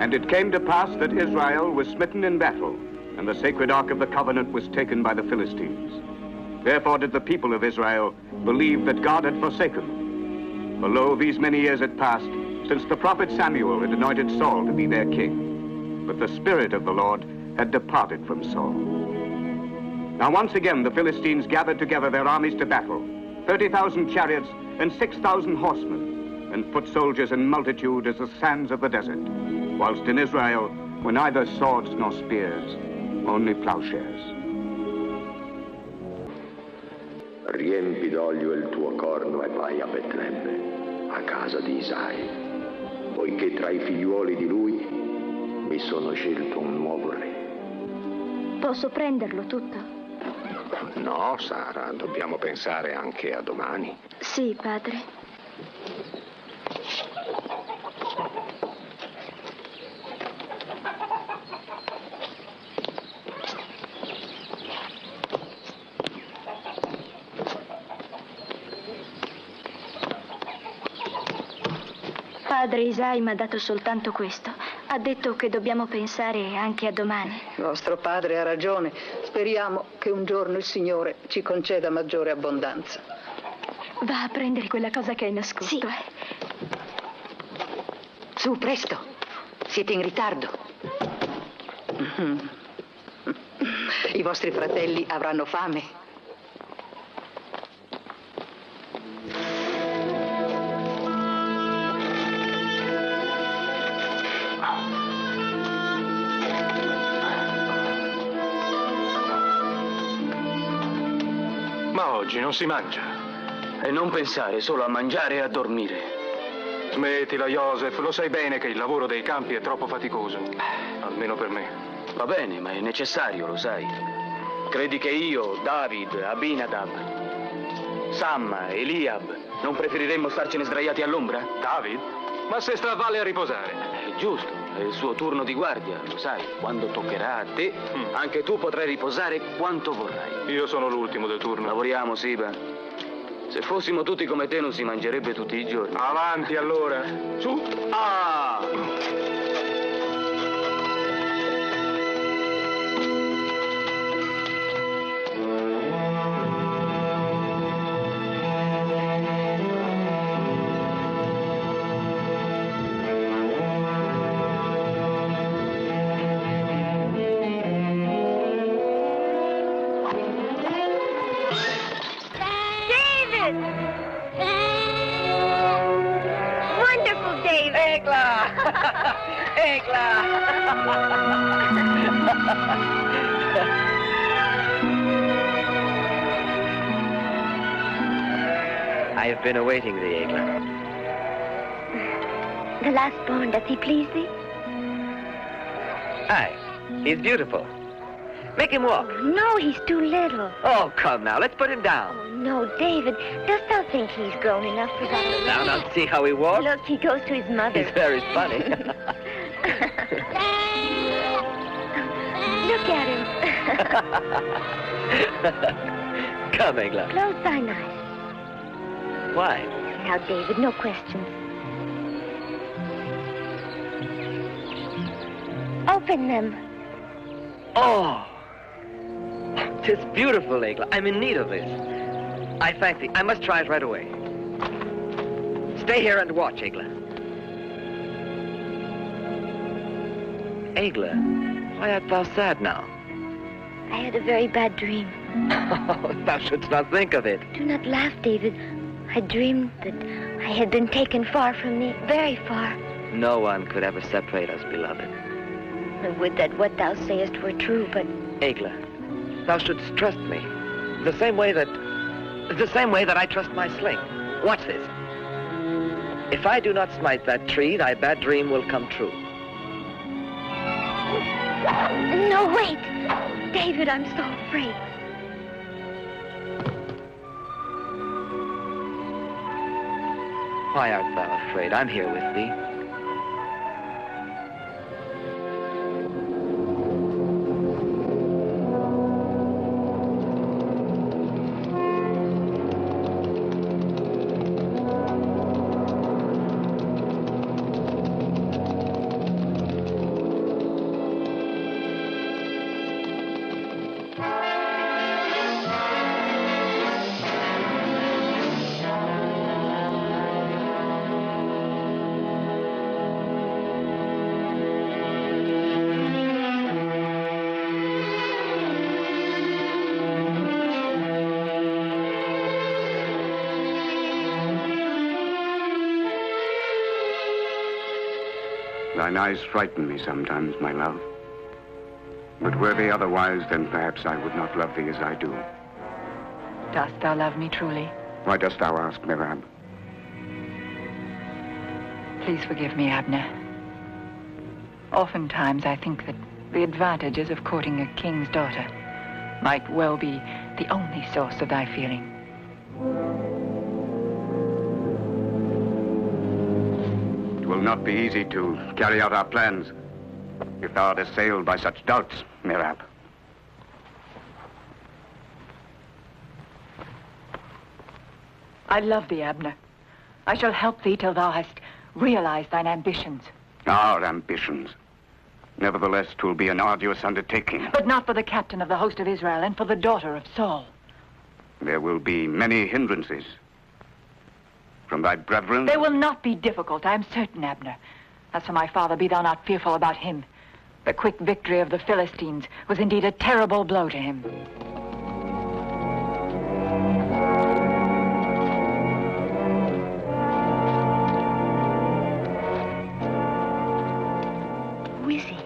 And it came to pass that Israel was smitten in battle, and the sacred ark of the covenant was taken by the Philistines. Therefore did the people of Israel believe that God had forsaken them. For lo, these many years had passed since the prophet Samuel had anointed Saul to be their king. But the Spirit of the Lord had departed from Saul. Now once again the Philistines gathered together their armies to battle, 30,000 chariots and 6,000 horsemen, and foot soldiers in multitude as the sands of the desert, whilst in Israel were neither swords nor spears, only plowshares. Riempi d'olio il tuo corno e vai a Betlemme, a casa di Isai, poiché tra i figliuoli di lui mi sono scelto un nuovo re. Posso prenderlo tutto? No, Sara, dobbiamo pensare anche a domani. Sì, padre. Padre Isai mi ha dato soltanto questo. Ha detto che dobbiamo pensare anche a domani. Nostro padre ha ragione. Speriamo che un giorno il Signore ci conceda maggiore abbondanza. Va a prendere quella cosa che hai nascosto. Sì. Su, presto. Siete in ritardo. I vostri fratelli avranno fame. Ma oggi non si mangia. E non pensare solo a mangiare e a dormire. Smettila, Joseph. Lo sai bene che il lavoro dei campi è troppo faticoso. Almeno per me. Va bene, ma è necessario, lo sai. Credi che io, David, Abinadab, Samma, Eliab, non preferiremmo starcene sdraiati all'ombra? David? Ma se sta a valle a riposare. È giusto, è il suo turno di guardia, lo sai. Quando toccherà a te, anche tu potrai riposare quanto vorrai. Io sono l'ultimo del turno. Lavoriamo, Siba. Se fossimo tutti come te non si mangerebbe tutti i giorni. Avanti allora. Su. Ah! I have been awaiting thee, Egla. The last born, does he please thee? Aye, he's beautiful. Make him walk. Oh, no, he's too little. Oh, come now, let's put him down. Oh, no, David, dost thou think he's grown enough for that? Now, see how he walks? Look, he goes to his mother. He's very funny. Look at him. Come, Egla. Close thine eyes. Why? Now, David, no questions. Open them. Oh! 'Tis beautiful, Egla. I'm in need of this. I thank thee. I must try it right away. Stay here and watch, Egla. Egla, why art thou sad now? I had a very bad dream. Oh, thou shouldst not think of it. Do not laugh, David. I dreamed that I had been taken far from thee, very far. No one could ever separate us, beloved. I would that what thou sayest were true, but... Egla, thou shouldst trust me. The same way that I trust my sling. Watch this. If I do not smite that tree, thy bad dream will come true. No, wait! David, I'm so afraid. Why art thou afraid? I'm here with thee. Thine eyes frighten me sometimes, my love. But were they otherwise, then perhaps I would not love thee as I do. Dost thou love me truly? Why dost thou ask, Merab? Please forgive me, Abner. Oftentimes I think that the advantages of courting a king's daughter might well be the only source of thy feeling. It will not be easy to carry out our plans if thou art assailed by such doubts, Merab. I love thee, Abner. I shall help thee till thou hast realized thine ambitions. Our ambitions. Nevertheless, 'twill be an arduous undertaking. But not for the captain of the host of Israel and for the daughter of Saul. There will be many hindrances. From thy brethren... They will not be difficult, I am certain, Abner. As for my father, be thou not fearful about him. The quick victory of the Philistines was indeed a terrible blow to him. Who is he?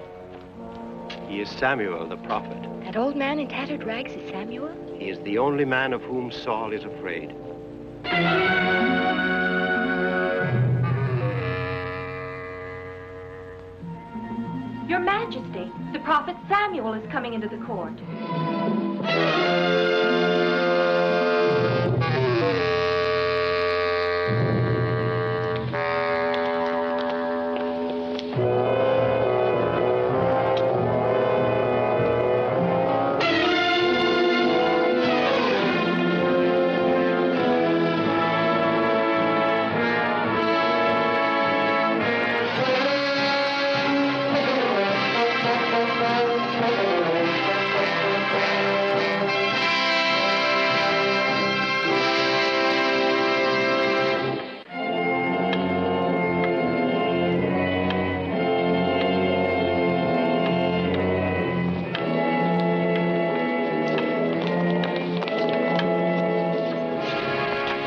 He is Samuel, the prophet. That old man in tattered rags is Samuel? He is the only man of whom Saul is afraid. Your Majesty, the prophet Samuel is coming into the court.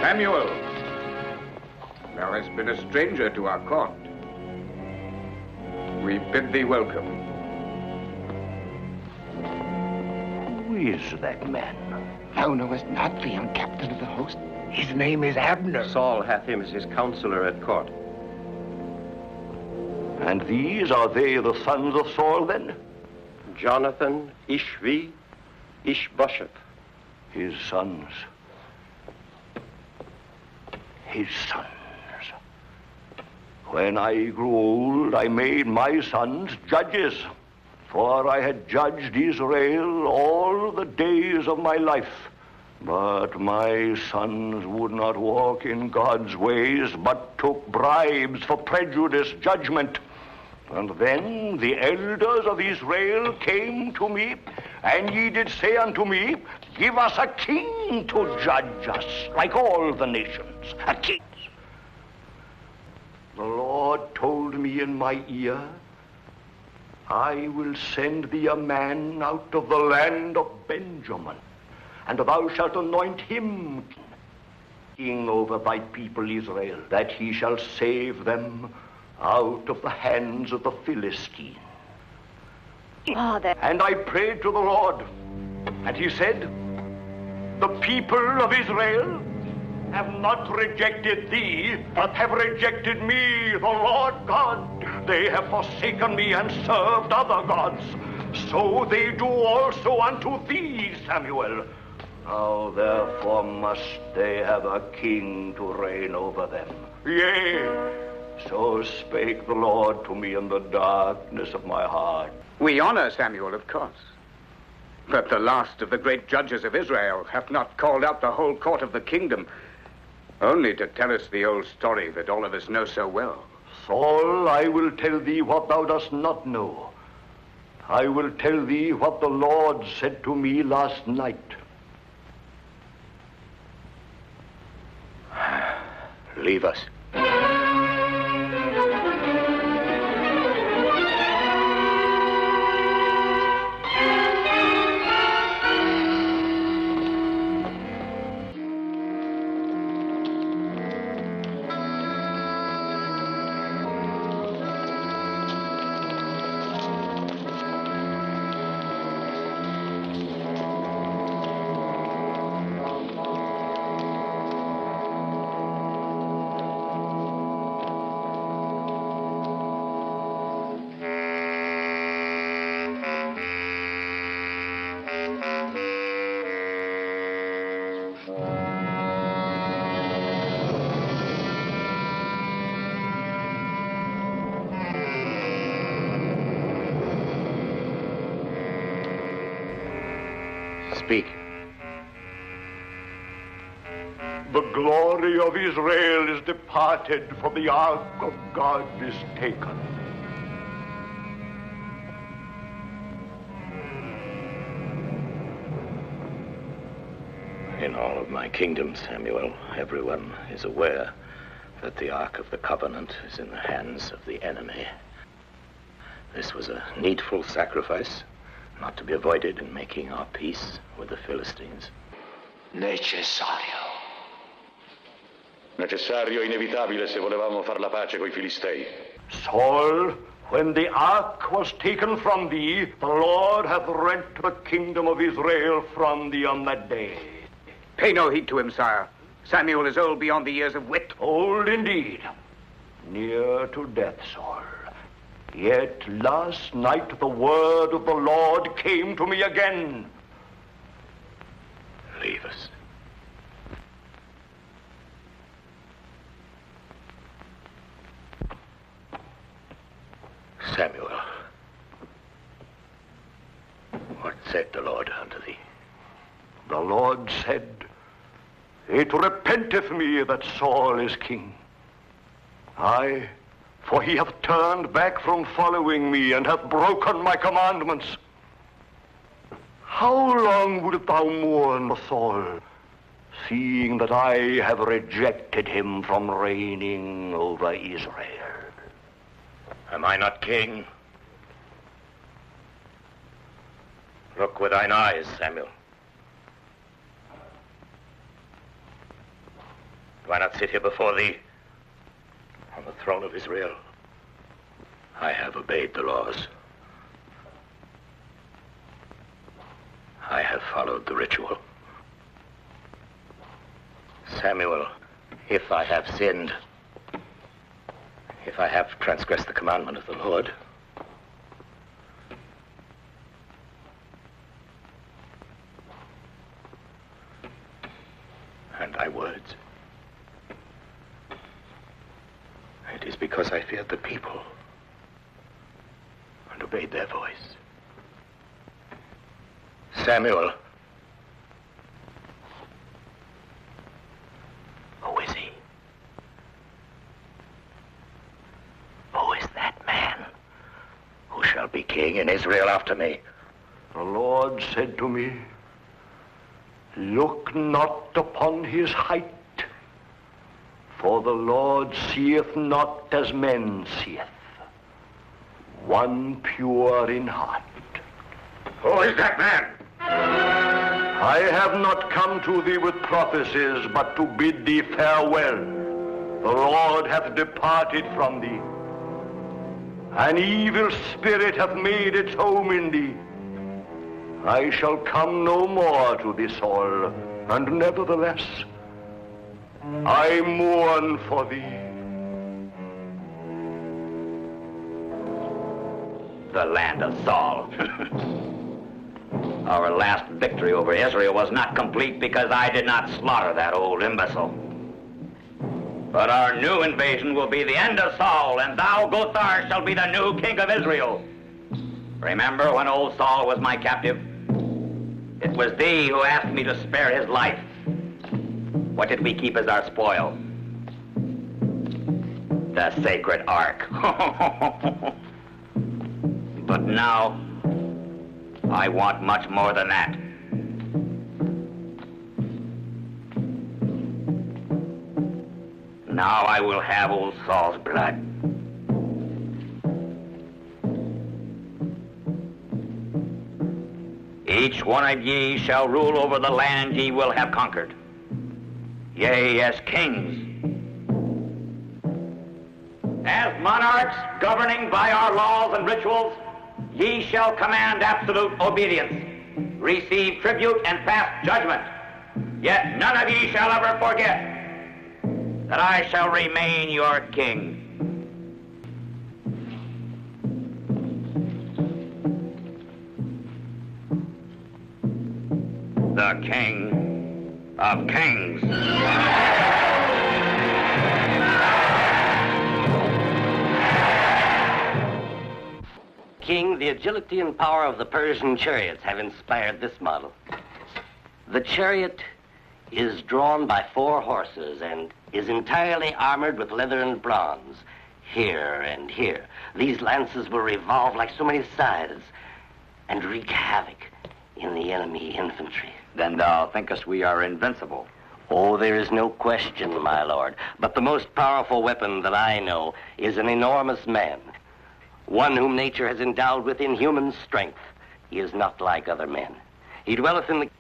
Samuel, thou hast been a stranger to our court. We bid thee welcome. Who is that man? Thou knowest not the young captain of the host. His name is Abner. Saul hath him as his counselor at court. And these, are they the sons of Saul, then? Jonathan, Ishvi, Ishbosheth. His sons. His sons. When I grew old, I made my sons judges, for I had judged Israel all the days of my life. But my sons would not walk in God's ways, but took bribes for prejudiced judgment. And then the elders of Israel came to me, and ye did say unto me, give us a king to judge us, like all the nations, a king. The Lord told me in my ear, I will send thee a man out of the land of Benjamin, and thou shalt anoint him king over thy people Israel, that he shall save them out of the hands of the Philistines. Father. And I prayed to the Lord, and he said, the people of Israel have not rejected thee, but have rejected me, the Lord God. They have forsaken me and served other gods. So they do also unto thee, Samuel. Now therefore must they have a king to reign over them. Yea, so spake the Lord to me in the darkness of my heart. We honor Samuel, of course. But the last of the great judges of Israel hath not called out the whole court of the kingdom, only to tell us the old story that all of us know so well. Saul, I will tell thee what thou dost not know. I will tell thee what the Lord said to me last night. Leave us. Speak. The glory of Israel is departed, for the ark of God is taken. In all of my kingdom, Samuel, everyone is aware that the Ark of the Covenant is in the hands of the enemy. This was a needful sacrifice, not to be avoided in making our peace with the Philistines. Necessario. Necessario e inevitabile se volevamo far la pace coi Filistei. Saul, when the ark was taken from thee, the Lord hath rent the kingdom of Israel from thee on that day. Pay no heed to him, sire. Samuel is old beyond the years of wit. Old indeed. Near to death, Saul. Yet last night the word of the Lord came to me again. Leave us. Samuel, what said the Lord unto thee? The Lord said, It repenteth me that Saul is king. Aye, for he hath turned back from following me and hath broken my commandments. How long wilt thou mourn, Saul, seeing that I have rejected him from reigning over Israel? Am I not king? Look with thine eyes, Samuel. Do I not sit here before thee on the throne of Israel? I have obeyed the laws. I have followed the ritual. Samuel, if I have sinned, if I have transgressed the commandment of the Lord, and thy words, it is because I feared the people and obeyed their voice. Samuel, who is he? Who is that man who shall be king in Israel after me? The Lord said to me, Look not upon his height, for the Lord seeth not as men seeth, one pure in heart. Who is that man? I have not come to thee with prophecies, but to bid thee farewell. The Lord hath departed from thee. An evil spirit hath made its home in thee. I shall come no more to thee, Saul, and nevertheless, I mourn for thee. The land of Saul. Our last victory over Israel was not complete because I did not slaughter that old imbecile. But our new invasion will be the end of Saul, and thou, Gothar, shall be the new king of Israel. Remember when old Saul was my captive? It was thee who asked me to spare his life. What did we keep as our spoil? The sacred ark. But now, I want much more than that. Now I will have old Saul's blood. Each one of ye shall rule over the land ye will have conquered. Yea, as kings. As monarchs governing by our laws and rituals, ye shall command absolute obedience, receive tribute and pass judgment. Yet none of ye shall ever forget that I shall remain your king. The King of Kings. King, the agility and power of the Persian chariots have inspired this model. The chariot is drawn by 4 horses and is entirely armored with leather and bronze. Here and here. These lances will revolve like so many scythes and wreak havoc in the enemy infantry. Then thou thinkest we are invincible? Oh, there is no question, my lord. But the most powerful weapon that I know is an enormous man. One whom nature has endowed with inhuman strength. He is not like other men. He dwelleth in the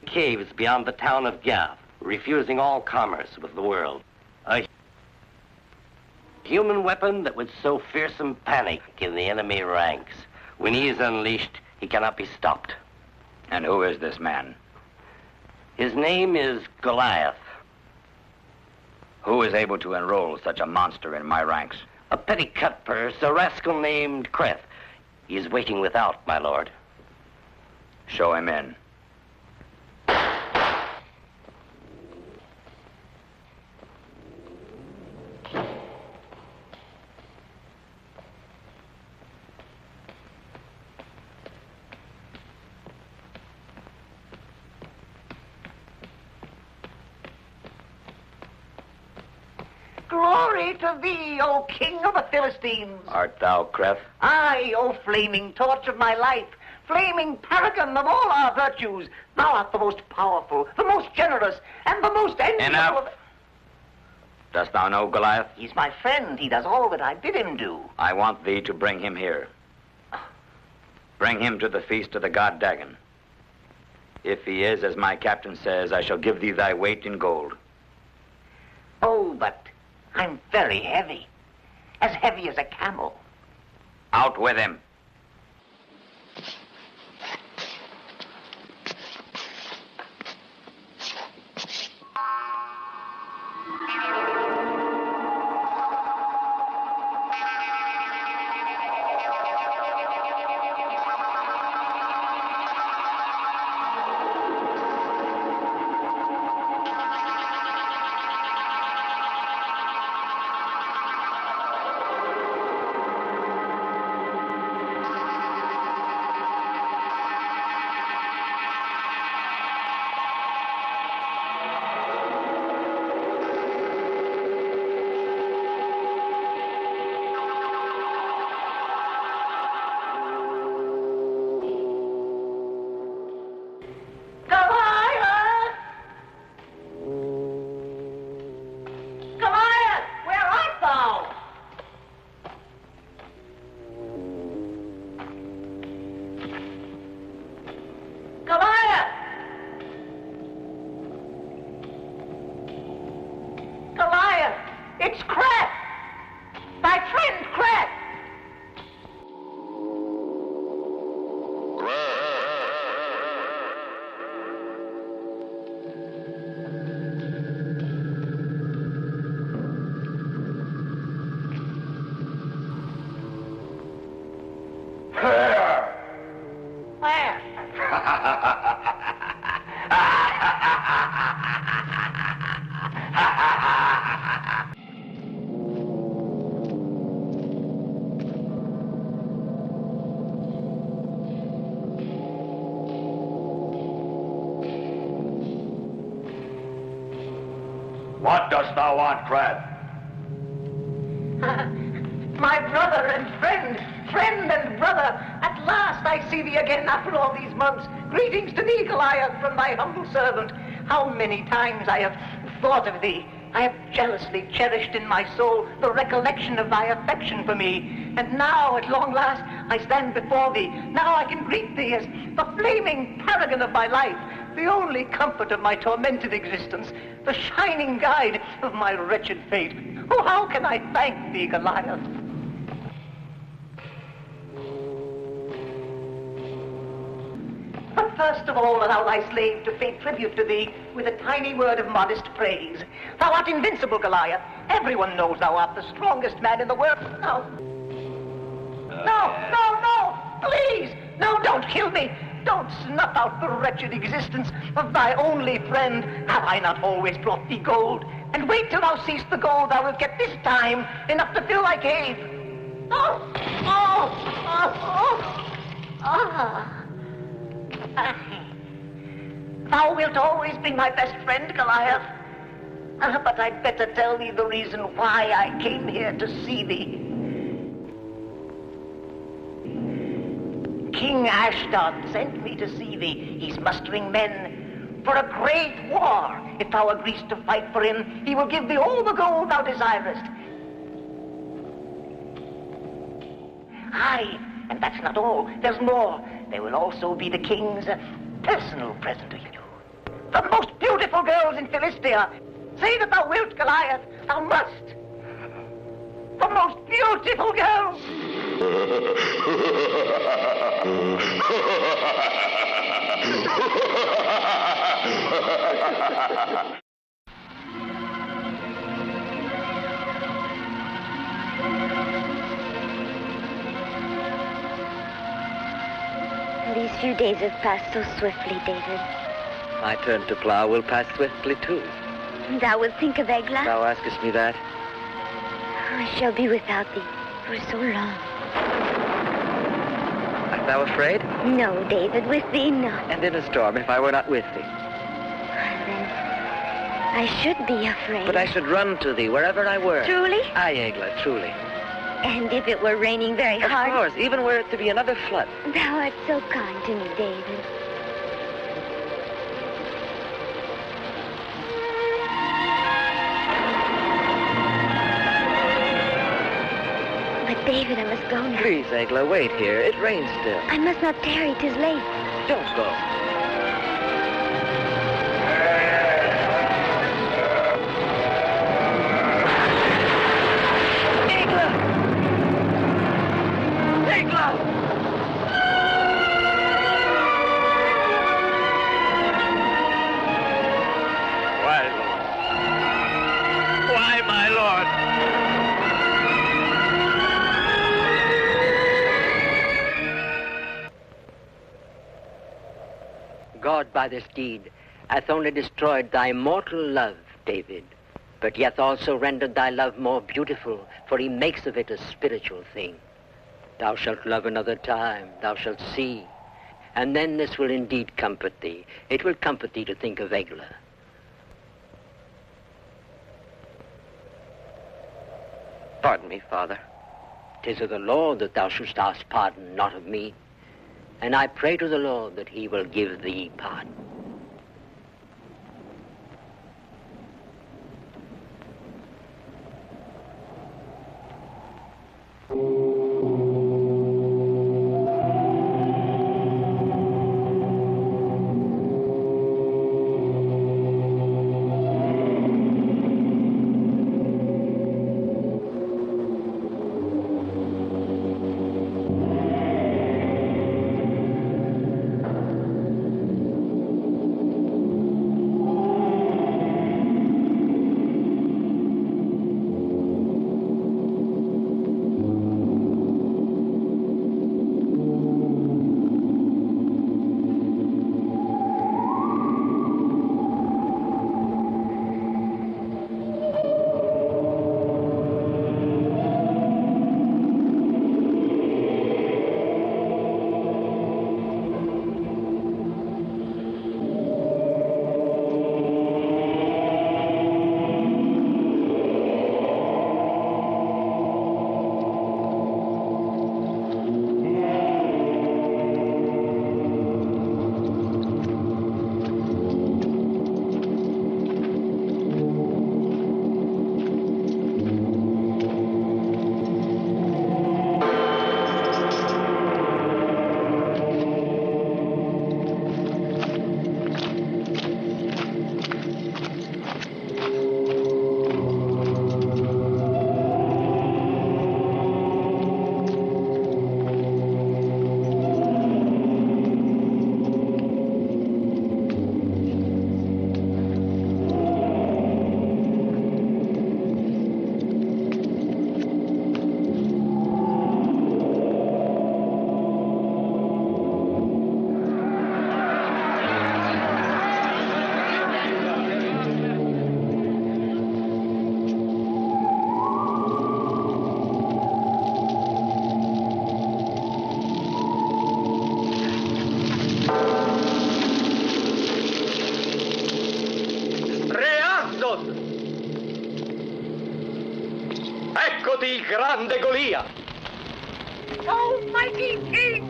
caves beyond the town of Goliath, refusing all commerce with the world. A human weapon that would sow fearsome panic in the enemy ranks. When he is unleashed, he cannot be stopped. And who is this man? His name is Goliath. Who is able to enroll such a monster in my ranks? A petty cutpurse, a rascal named Creth. He is waiting without, my lord. Show him in. Glory to thee, O King of the Philistines! Art thou Creth? Aye, O flaming torch of my life, flaming paragon of all our virtues, thou art the most powerful, the most generous, and the most enviable. Enough! Dost thou know Goliath? He's my friend. He does all that I bid him do. I want thee to bring him here. Bring him to the feast of the god Dagon. If he is, as my captain says, I shall give thee thy weight in gold. Oh, but I'm very heavy. As heavy as a camel. Out with him. What dost thou want, Creth? My brother and friend and brother, at last I see thee again after all these months. Greetings to thee, Goliath, from thy humble servant. How many times I have thought of thee. I have jealously cherished in my soul the recollection of thy affection for me. And now, at long last, I stand before thee. Now I can greet thee as the flaming paragon of my life, the only comfort of my tormented existence, the shining guide of my wretched fate. Oh, how can I thank thee, Goliath? But first of all, allow thy slave to pay tribute to thee with a tiny word of modest praise. Thou art invincible, Goliath. Everyone knows thou art the strongest man in the world. No. No, please. No, don't kill me. Don't snuff out the wretched existence of thy only friend. Have I not always brought thee gold? And wait till thou seest the gold thou wilt get this time, enough to fill thy cave. Thou wilt always be my best friend, Goliath. But I'd better tell thee the reason why I came here to see thee. King Ashdod sent me to see thee. He's mustering men for a great war. If thou agreest to fight for him, he will give thee all the gold thou desirest. Aye, and that's not all. There's more. There will also be the king's personal present to you. The most beautiful girls in Philistia. Say that thou wilt, Goliath. Thou must. The most beautiful girls. These few days have passed so swiftly, David. My turn to plow will pass swiftly, too. Thou wilt think of Egla? Thou askest me that? I shall be without thee for so long. Art thou afraid? No, David, with thee not. And in a storm, if I were not with thee? Then I should be afraid. But I should run to thee wherever I were. Truly? Aye, Egla, truly. And if it were raining very hard? Of course, even were it to be another flood. Thou art so kind to me, David. But David, I must go now. Please, Egla, wait here. It rains still. I must not tarry. 'Tis late. Don't go. God by this deed hath only destroyed thy mortal love, David, but yet also rendered thy love more beautiful, for he makes of it a spiritual thing. Thou shalt love another time, thou shalt see, and then this will indeed comfort thee. It will comfort thee to think of Egla. Pardon me, Father. 'Tis of the Lord that thou shouldst ask pardon, not of me. And I pray to the Lord that he will give thee pardon. grande Goliath. Almighty King!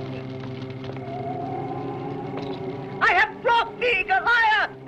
I have brought thee, Goliath!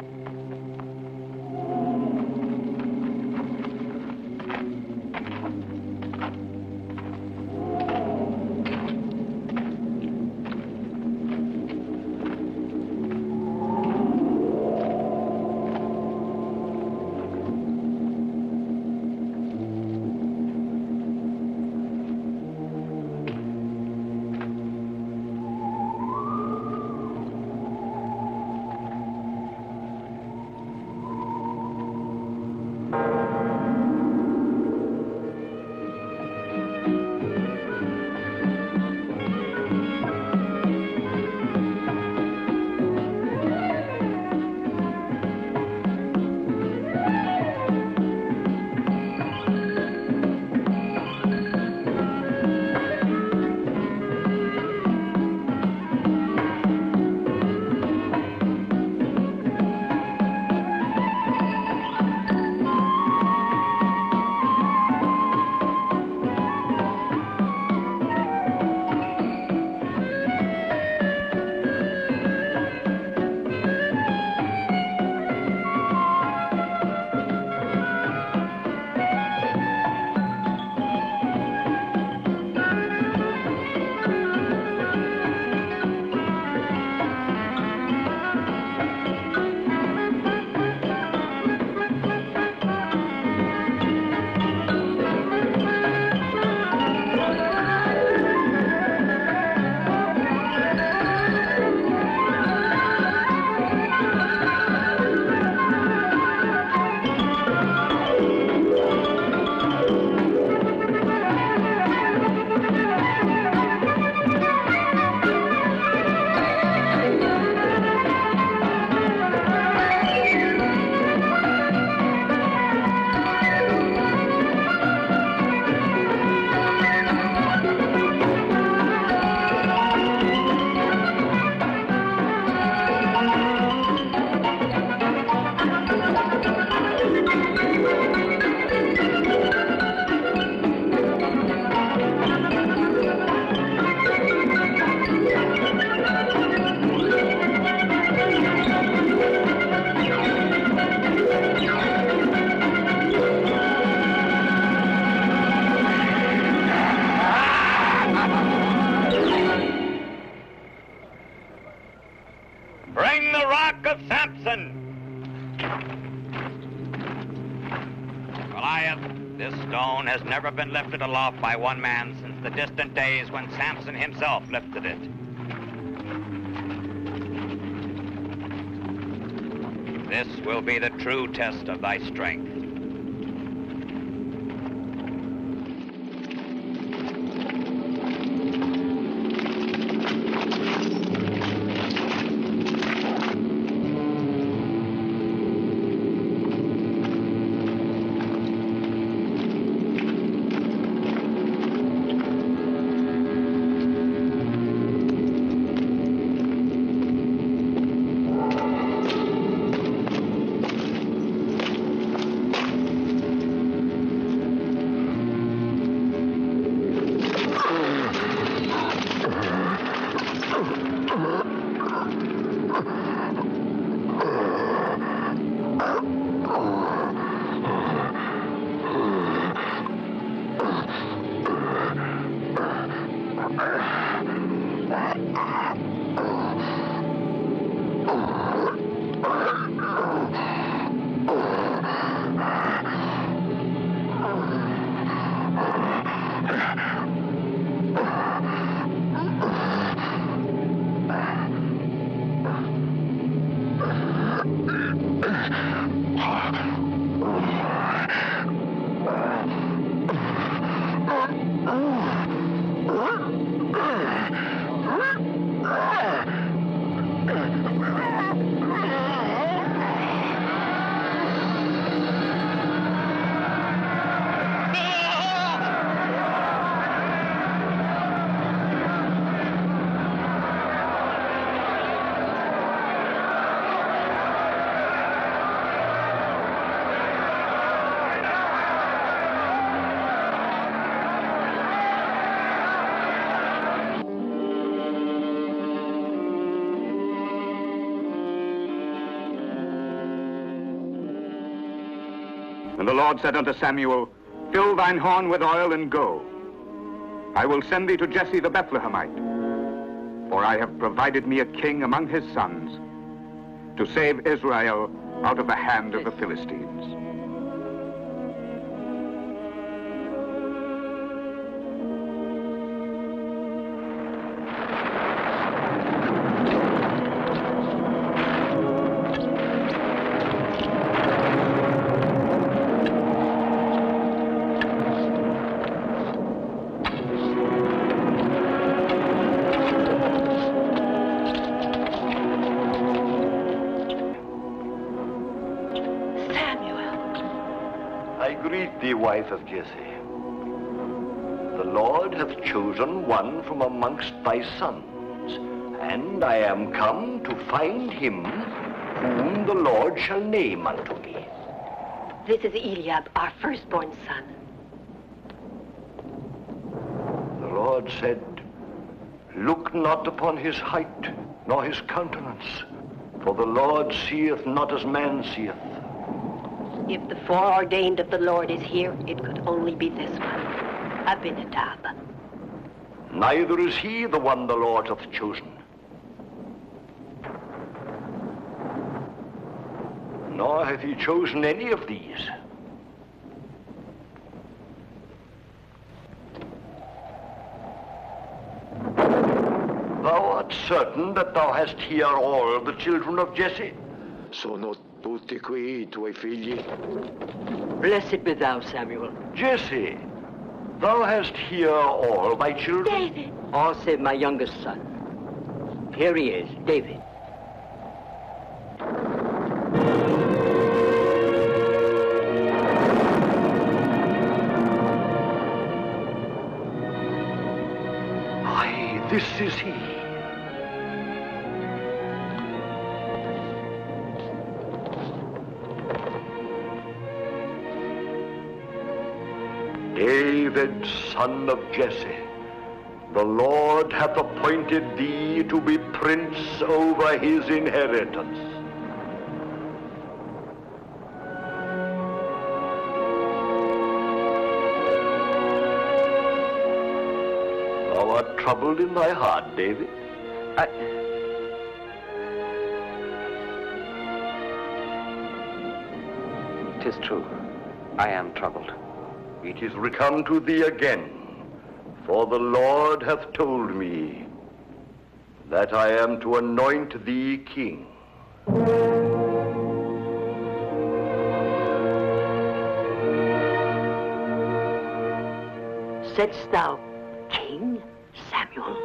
This stone has never been lifted aloft by one man since the distant days when Samson himself lifted it. This will be the true test of thy strength. And the Lord said unto Samuel, Fill thine horn with oil and go. I will send thee to Jesse the Bethlehemite, for I have provided me a king among his sons, to save Israel out of the hand of the Philistines. Wife of Jesse, the Lord hath chosen one from amongst thy sons, and I am come to find him whom the Lord shall name unto me. This is Eliab, our firstborn son. The Lord said, Look not upon his height, nor his countenance, for the Lord seeth not as man seeth. If the foreordained of the Lord is here, it could only be this one, Abinadab. Neither is he the one the Lord hath chosen. Nor hath he chosen any of these. Thou art certain that thou hast here all the children of Jesse? Sono tutti qui I tuoi figli? Blessed be thou, Samuel. Jesse, thou hast here all thy children? David. All save my youngest son. Here he is, David. Aye, this is he. David, son of Jesse, the Lord hath appointed thee to be prince over his inheritance. Thou art troubled in thy heart, David. "'Tis true. I am troubled. It is come to thee again, for the Lord hath told me that I am to anoint thee king. Saidst thou king, Samuel?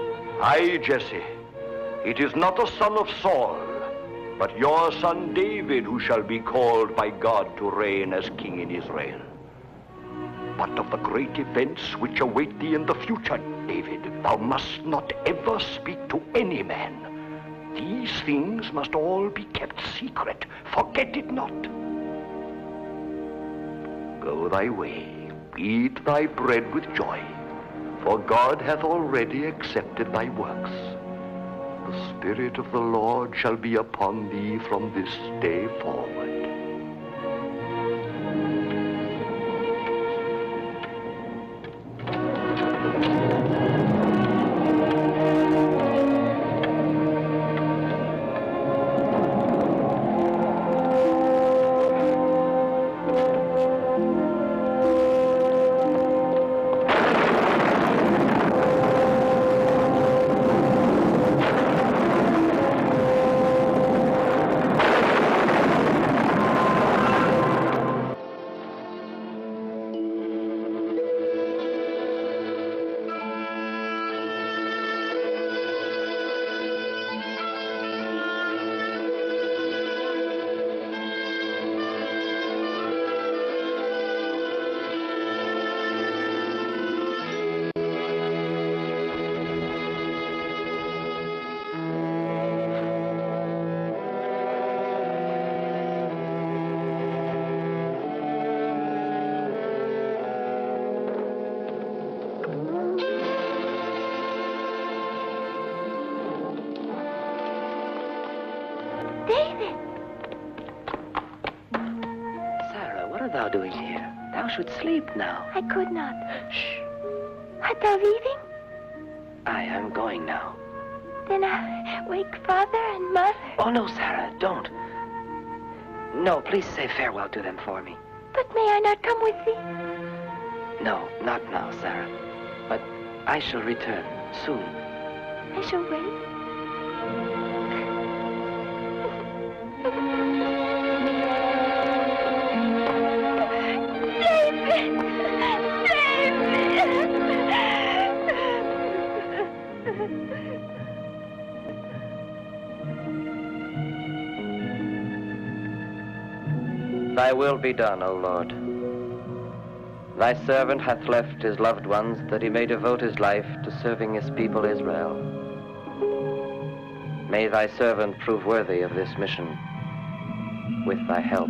Aye, Jesse. It is not a son of Saul, but your son David who shall be called by God to reign as king in Israel. But of the great events which await thee in the future, David, thou must not ever speak to any man. These things must all be kept secret. Forget it not. Go thy way, eat thy bread with joy, for God hath already accepted thy works. The Spirit of the Lord shall be upon thee from this day forward. thou doing here? Thou should sleep now. I could not. Shh. Art thou leaving? I am going now. Then I wake father and mother. Oh, no, Sarah, don't. No, please say farewell to them for me. But may I not come with thee? No, not now, Sarah. But I shall return soon. I shall wait. Thy will be done, O Lord. Thy servant hath left his loved ones that he may devote his life to serving his people Israel. May thy servant prove worthy of this mission with thy help.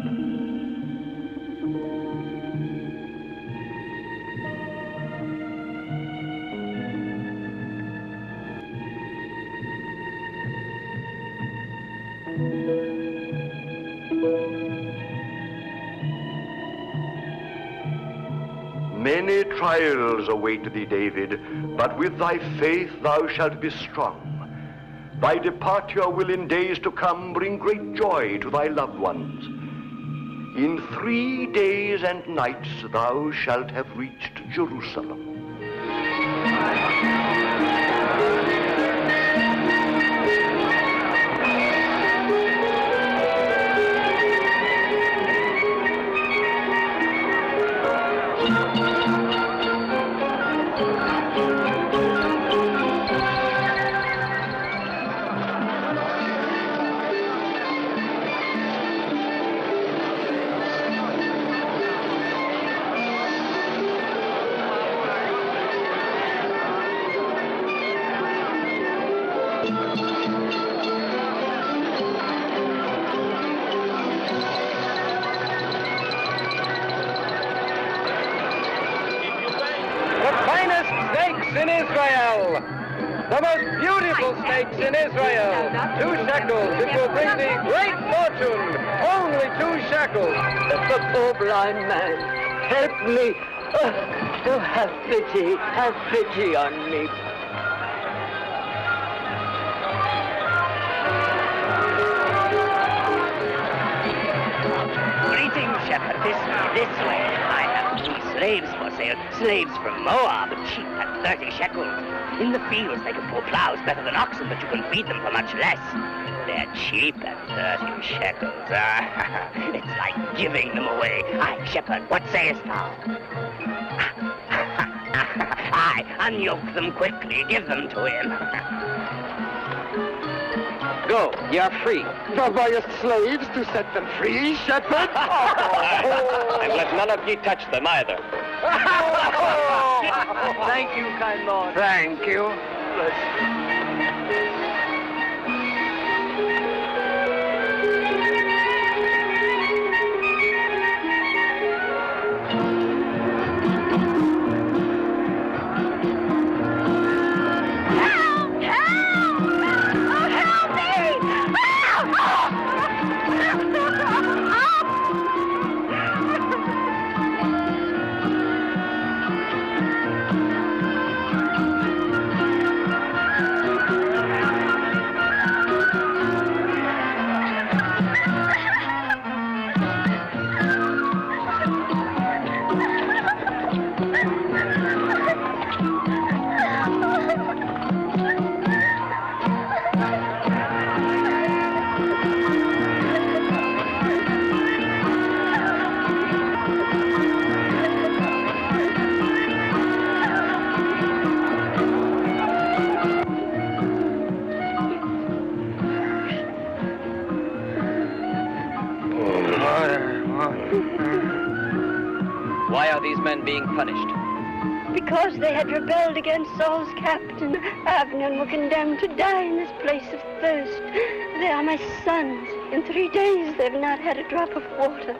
Many trials await thee, David, but with thy faith thou shalt be strong. Thy departure will in days to come bring great joy to thy loved ones. In 3 days and nights thou shalt have reached Jerusalem. In Israel, the most beautiful steaks in Israel. 2 shekels. It will bring thee great fortune. Only 2 shekels. The poor blind man, help me. Oh, have pity on me. Greetings, shepherd. This way. I have 2 slaves for sale. Slaves from Moab, cheap at 30 shekels. In the fields, they can pull plows better than oxen, but you can feed them for much less. They're cheap at 30 shekels. It's like giving them away. Aye, shepherd, what sayest thou? Aye, unyoke them quickly. Give them to him. Go, ye are free. Thou buyest slaves to set them free, shepherd? And let none of ye touch them either. Thank you, kind Lord. Thank you. Why are these men being punished? Because they had rebelled against Saul's captain, Abner, and were condemned to die in this place of thirst. They are my sons. In 3 days they've not had a drop of water.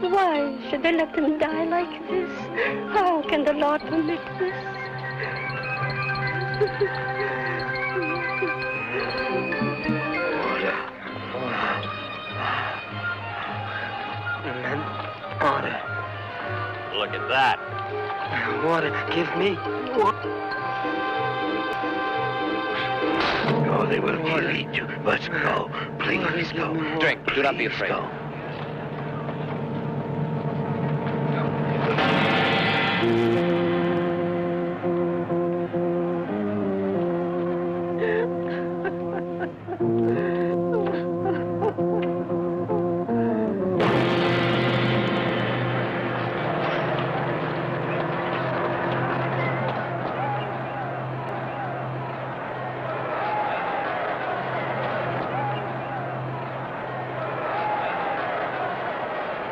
Why should they let them die like this? How can the Lord permit this? Order. look at that. Water, give me water. Oh, they will kill you. Let's go. Please go. Drink. Do not be afraid. Go.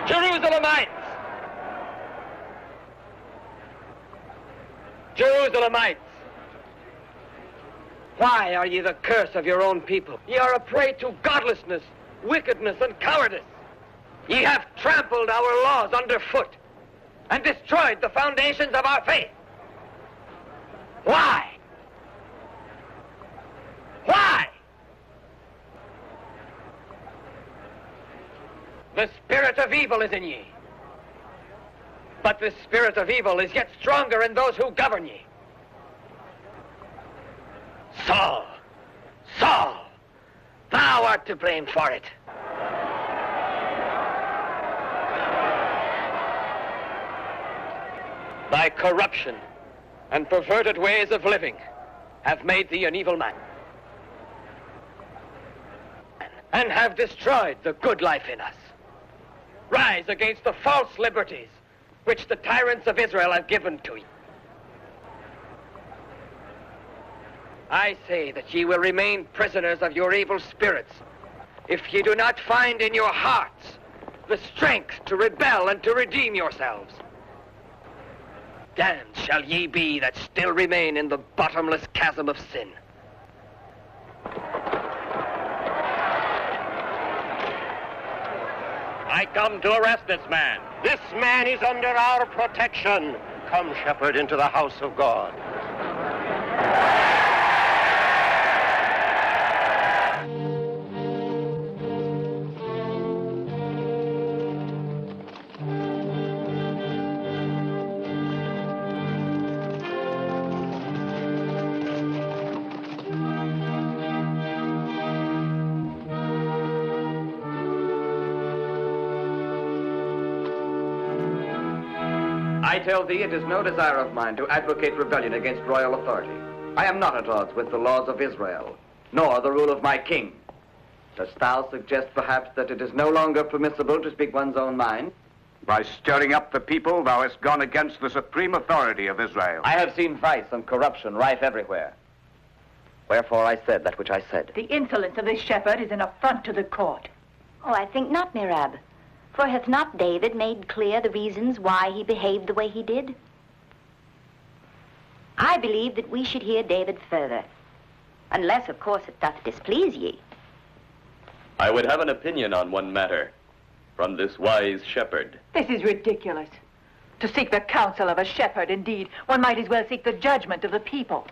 Jerusalemites! Jerusalemites! Why are ye the curse of your own people? Ye are a prey to godlessness, wickedness, and cowardice. Ye have trampled our laws underfoot and destroyed the foundations of our faith. Why? Why? The spirit of evil is in ye. But the spirit of evil is yet stronger in those who govern ye. Saul, Saul, thou art to blame for it. Thy corruption and perverted ways of living have made thee an evil man and have destroyed the good life in us. Rise against the false liberties which the tyrants of Israel have given to you. I say that ye will remain prisoners of your evil spirits if ye do not find in your hearts the strength to rebel and to redeem yourselves. Damned shall ye be that still remain in the bottomless chasm of sin. I come to arrest this man. This man is under our protection. Come, shepherd, into the house of God. I tell thee it is no desire of mine to advocate rebellion against royal authority. I am not at odds with the laws of Israel, nor the rule of my king. Dost thou suggest perhaps that it is no longer permissible to speak one's own mind? By stirring up the people, thou hast gone against the supreme authority of Israel. I have seen vice and corruption rife everywhere. Wherefore I said that which I said. The insolence of this shepherd is an affront to the court. Oh, I think not, Mirab. For hath not David made clear the reasons why he behaved the way he did? I believe that we should hear David further. Unless, of course, it doth displease ye. I would have an opinion on one matter from this wise shepherd. This is ridiculous. To seek the counsel of a shepherd, indeed, one might as well seek the judgment of the people.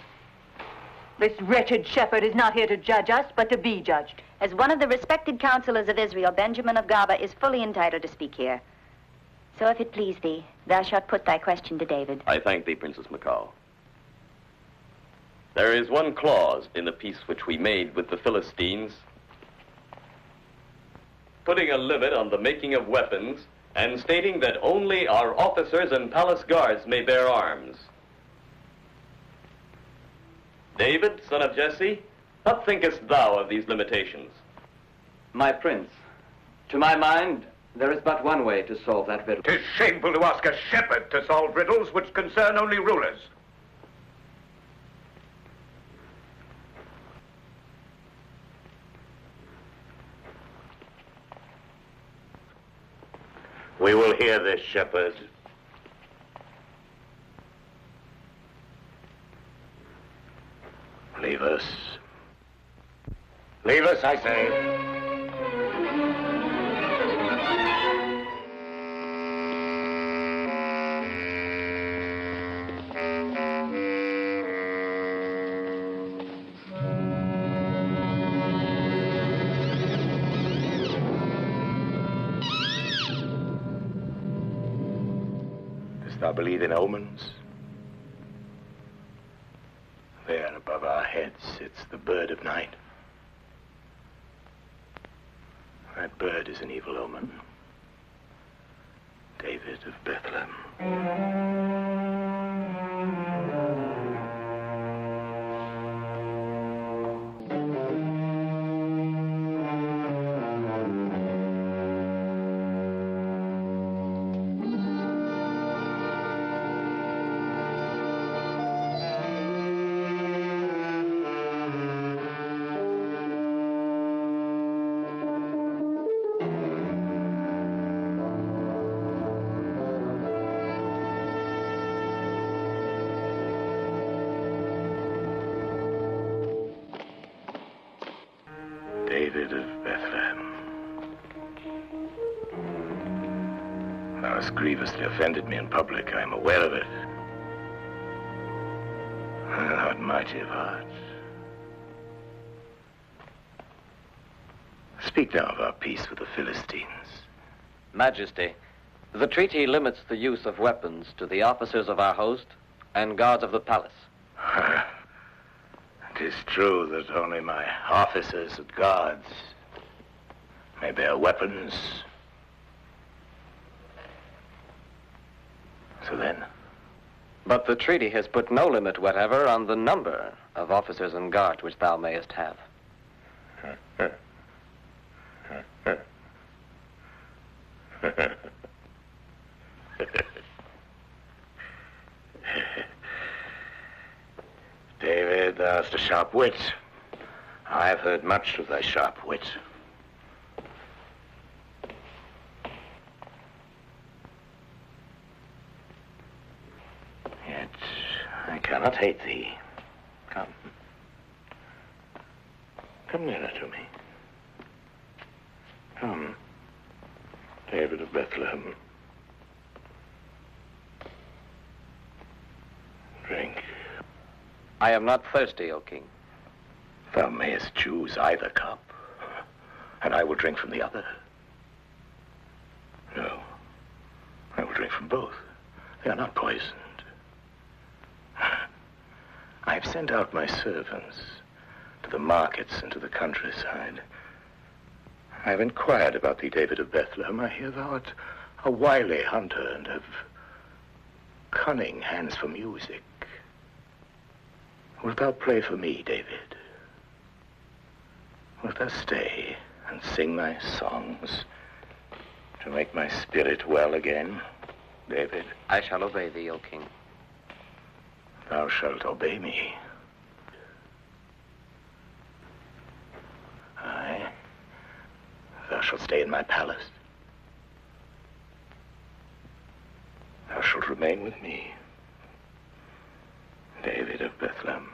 This wretched shepherd is not here to judge us, but to be judged. As one of the respected counselors of Israel, Benjamin of Gaba is fully entitled to speak here. So if it please thee, thou shalt put thy question to David. I thank thee, Princess Macau. There is one clause in the peace which we made with the Philistines, putting a limit on the making of weapons and stating that only our officers and palace guards may bear arms. David, son of Jesse, what thinkest thou of these limitations? My prince, to my mind, there is but one way to solve that riddle. 'Tis shameful to ask a shepherd to solve riddles which concern only rulers. We will hear this, shepherd. Leave us. Leave us, I say. Thou believe in omens? There above our heads sits the bird of night. That bird is an evil omen. David of Bethlehem. David of Bethlehem. Thou hast grievously offended me in public. I am aware of it. Thou art mighty of heart. Speak now of our peace with the Philistines. Majesty, the treaty limits the use of weapons to the officers of our host and guards of the palace. It is true that only my officers and guards may bear weapons. So then? But the treaty has put no limit whatever on the number of officers and guards which thou mayest have. David, thou hast a sharp wit. I have heard much of thy sharp wit. Yet I cannot hate thee. Come. Come nearer to me. Come, David of Bethlehem. Drink. I am not thirsty, O king. Thou mayest choose either cup, and I will drink from the other. No, I will drink from both. They are not poisoned. I have sent out my servants to the markets and to the countryside. I have inquired about thee, David of Bethlehem. I hear thou art a wily hunter and have cunning hands for music. Wilt thou play for me, David? Wilt thou stay and sing thy songs to make my spirit well again, David? I shall obey thee, O king. Thou shalt obey me. Aye. Thou shalt stay in my palace. Thou shalt remain with me, David of Bethlehem.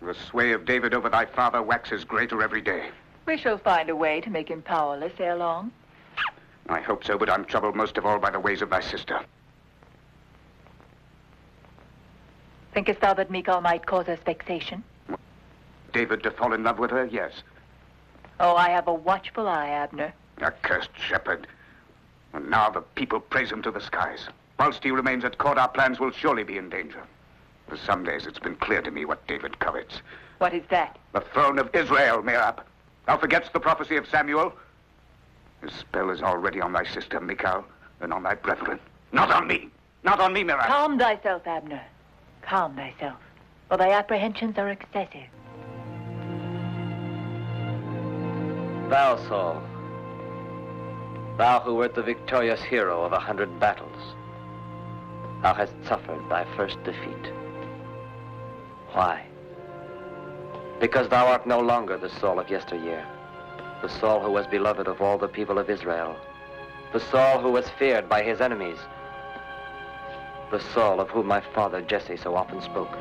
The sway of David over thy father waxes greater every day. We shall find a way to make him powerless ere long. I hope so, but I'm troubled most of all by the ways of thy sister. Thinkest thou that Michal might cause us vexation? David to fall in love with her, yes. Oh, I have a watchful eye, Abner. A cursed shepherd. And now the people praise him to the skies. Whilst he remains at court, our plans will surely be in danger. For some days it's been clear to me what David covets. What is that? The throne of Israel, Mirab. Thou forgetst the prophecy of Samuel? His spell is already on thy sister, Michal, and on thy brethren. Not on me. Not on me, Mirab. Calm thyself, Abner. Calm thyself, for thy apprehensions are excessive. Thou, Saul, Thou who wert the victorious hero of 100 battles, thou hast suffered thy first defeat. Why? Because thou art no longer the Saul of yesteryear, the Saul who was beloved of all the people of Israel, the Saul who was feared by his enemies, the Saul of whom my father Jesse so often spoke.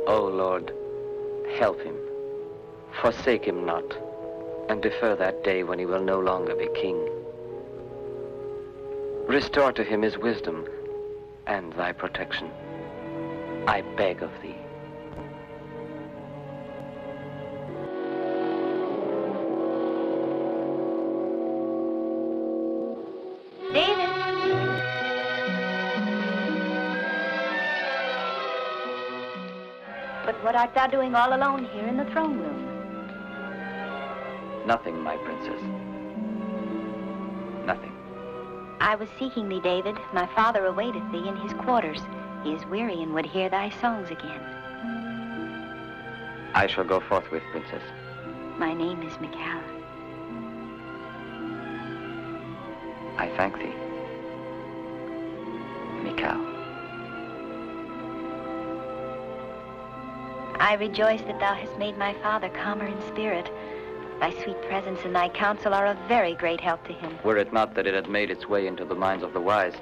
O Lord, help him, forsake him not, and defer that day when he will no longer be king. Restore to him his wisdom and thy protection, I beg of thee. David. But what art thou doing all alone here in the throne room? Nothing, my princess. Nothing. I was seeking thee, David. My father awaiteth thee in his quarters. He is weary and would hear thy songs again. I shall go forthwith, princess. My name is Mikal. I thank thee, Mikal. I rejoice that thou hast made my father calmer in spirit. Thy sweet presence and thy counsel are a very great help to him. Were it not that it had made its way into the minds of the wise,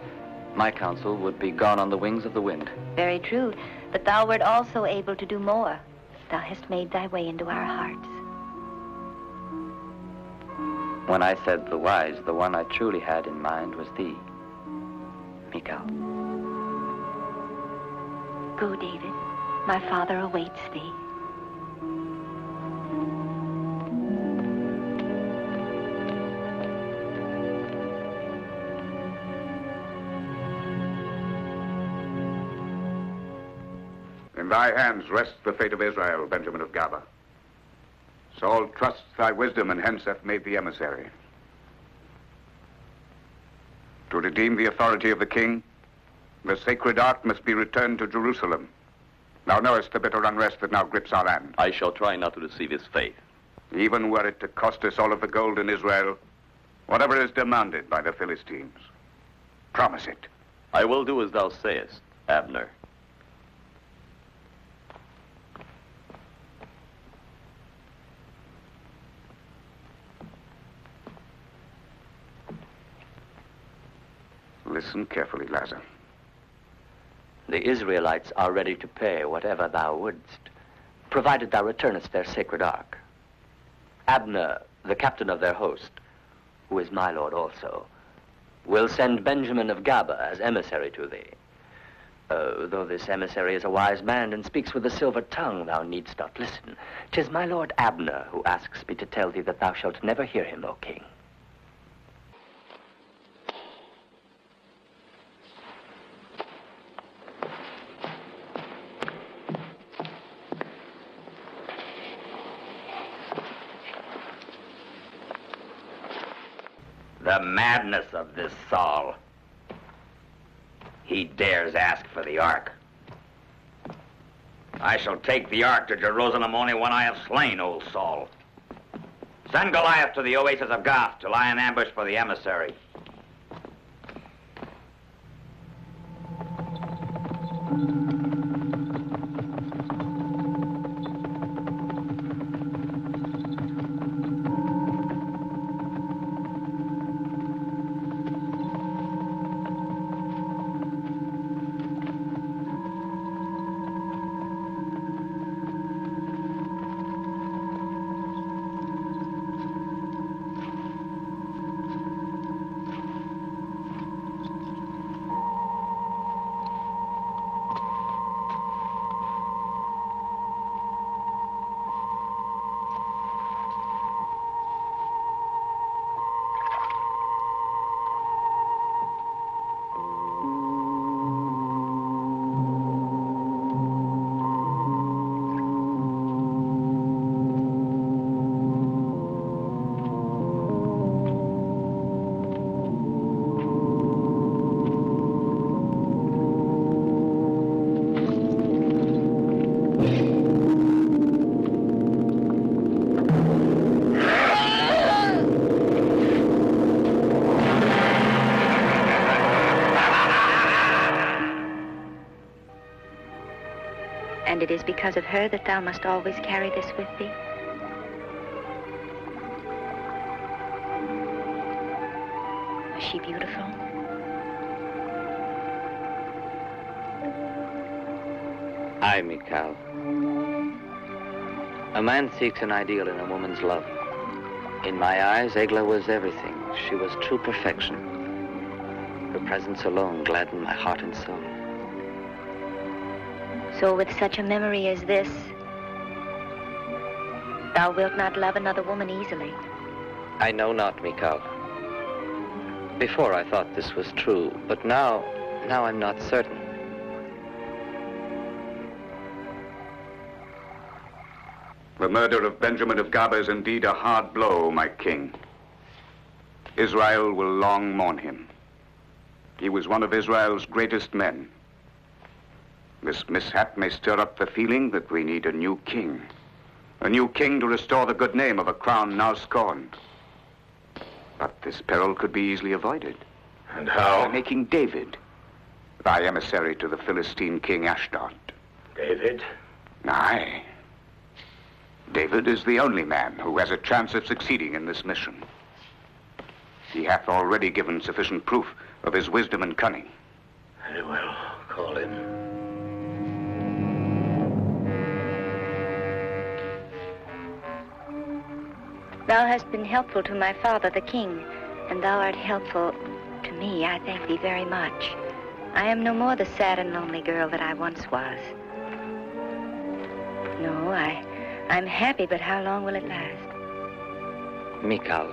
my counsel would be gone on the wings of the wind. Very true, but thou wert also able to do more. Thou hast made thy way into our hearts. When I said the wise, the one I truly had in mind was thee, Mikal. Go, David. My father awaits thee. In thy hands rests the fate of Israel, Benjamin of Gaba. Saul trusts thy wisdom and hence hath made thee emissary. To redeem the authority of the king, the sacred ark must be returned to Jerusalem. Thou knowest the bitter unrest that now grips our land. I shall try not to deceive his faith. Even were it to cost us all of the gold in Israel, whatever is demanded by the Philistines, promise it. I will do as thou sayest, Abner. Listen carefully, Lazar. The Israelites are ready to pay whatever thou wouldst, provided thou returnest their sacred ark. Abner, the captain of their host, who is my lord also, will send Benjamin of Gaba as emissary to thee. Though this emissary is a wise man and speaks with a silver tongue, thou needst not listen. 'Tis my lord Abner who asks me to tell thee that thou shalt never hear him, O king. The madness of this Saul. He dares ask for the ark. I shall take the ark to Jerusalem only when I have slain old Saul. Send Goliath to the oasis of Gath to lie in ambush for the emissary. And it is because of her that thou must always carry this with thee? Was she beautiful? Aye, Mikal. A man seeks an ideal in a woman's love. In my eyes, Egla was everything. She was true perfection. Her presence alone gladdened my heart and soul. So with such a memory as this, thou wilt not love another woman easily. I know not, Mikal. Before I thought this was true, but now I'm not certain. The murder of Benjamin of Gaba is indeed a hard blow, my king. Israel will long mourn him. He was one of Israel's greatest men. This mishap may stir up the feeling that we need a new king. A new king to restore the good name of a crown now scorned. But this peril could be easily avoided. And how? By making David thy emissary to the Philistine king Ashdod. David? Aye. David is the only man who has a chance of succeeding in this mission. He hath already given sufficient proof of his wisdom and cunning. Very well. Call him. Thou hast been helpful to my father, the king, and thou art helpful to me. I thank thee very much. I am no more the sad and lonely girl that I once was. No, I'm happy, but how long will it last? Mikal.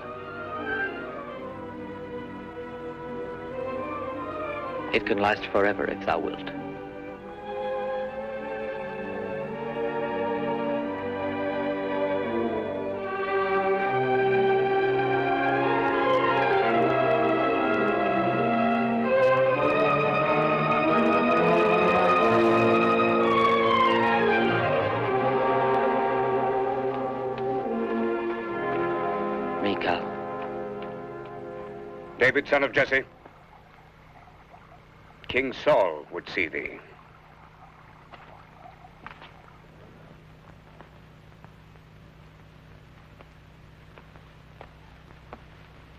It can last forever if thou wilt. David, son of Jesse, King Saul would see thee.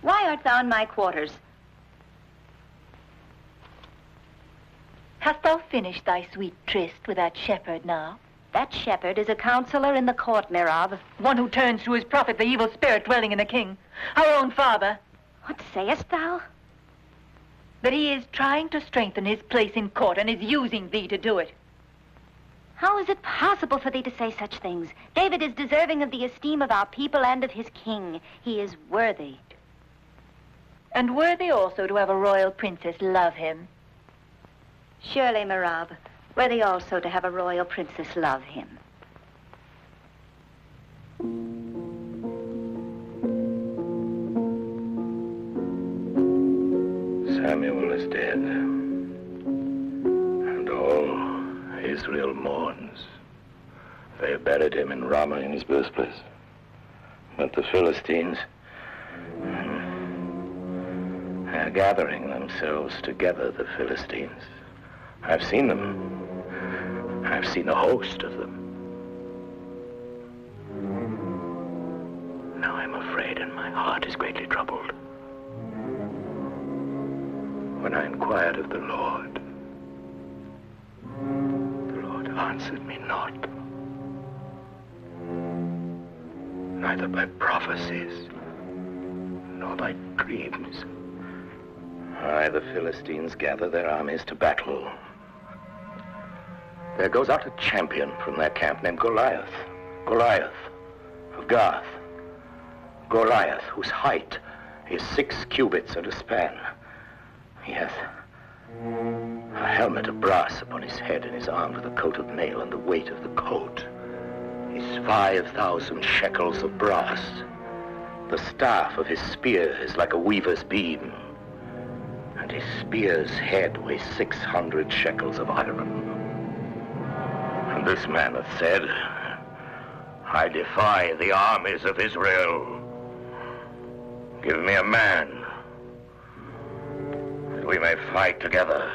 Why art thou in my quarters? Hast thou finished thy sweet tryst with that shepherd now? That shepherd is a counselor in the court, Merab. One who turns to his prophet the evil spirit dwelling in the king. Our own father. What sayest thou? That he is trying to strengthen his place in court and is using thee to do it. How is it possible for thee to say such things? David is deserving of the esteem of our people and of his king. He is worthy. And worthy also to have a royal princess love him. Surely, Merab. Worthy also to have a royal princess love him. Samuel is dead, and all Israel mourns. They buried him in Ramah in his birthplace. But the Philistines are gathering themselves together, the Philistines. I've seen them. I've seen a host of them. Now I'm afraid, and my heart is greatly troubled. When I inquired of the Lord answered me not, neither by prophecies nor by dreams. Aye, the Philistines gather their armies to battle. There goes out a champion from their camp named Goliath. Goliath of Gath. Goliath, whose height is 6 cubits and a span. He hath a helmet of brass upon his head, and is armed with a coat of mail, and the weight of the coat is 5,000 shekels of brass. The staff of his spear is like a weaver's beam, and his spear's head weighs 600 shekels of iron. And this man hath said, I defy the armies of Israel. Give me a man, that we may fight together.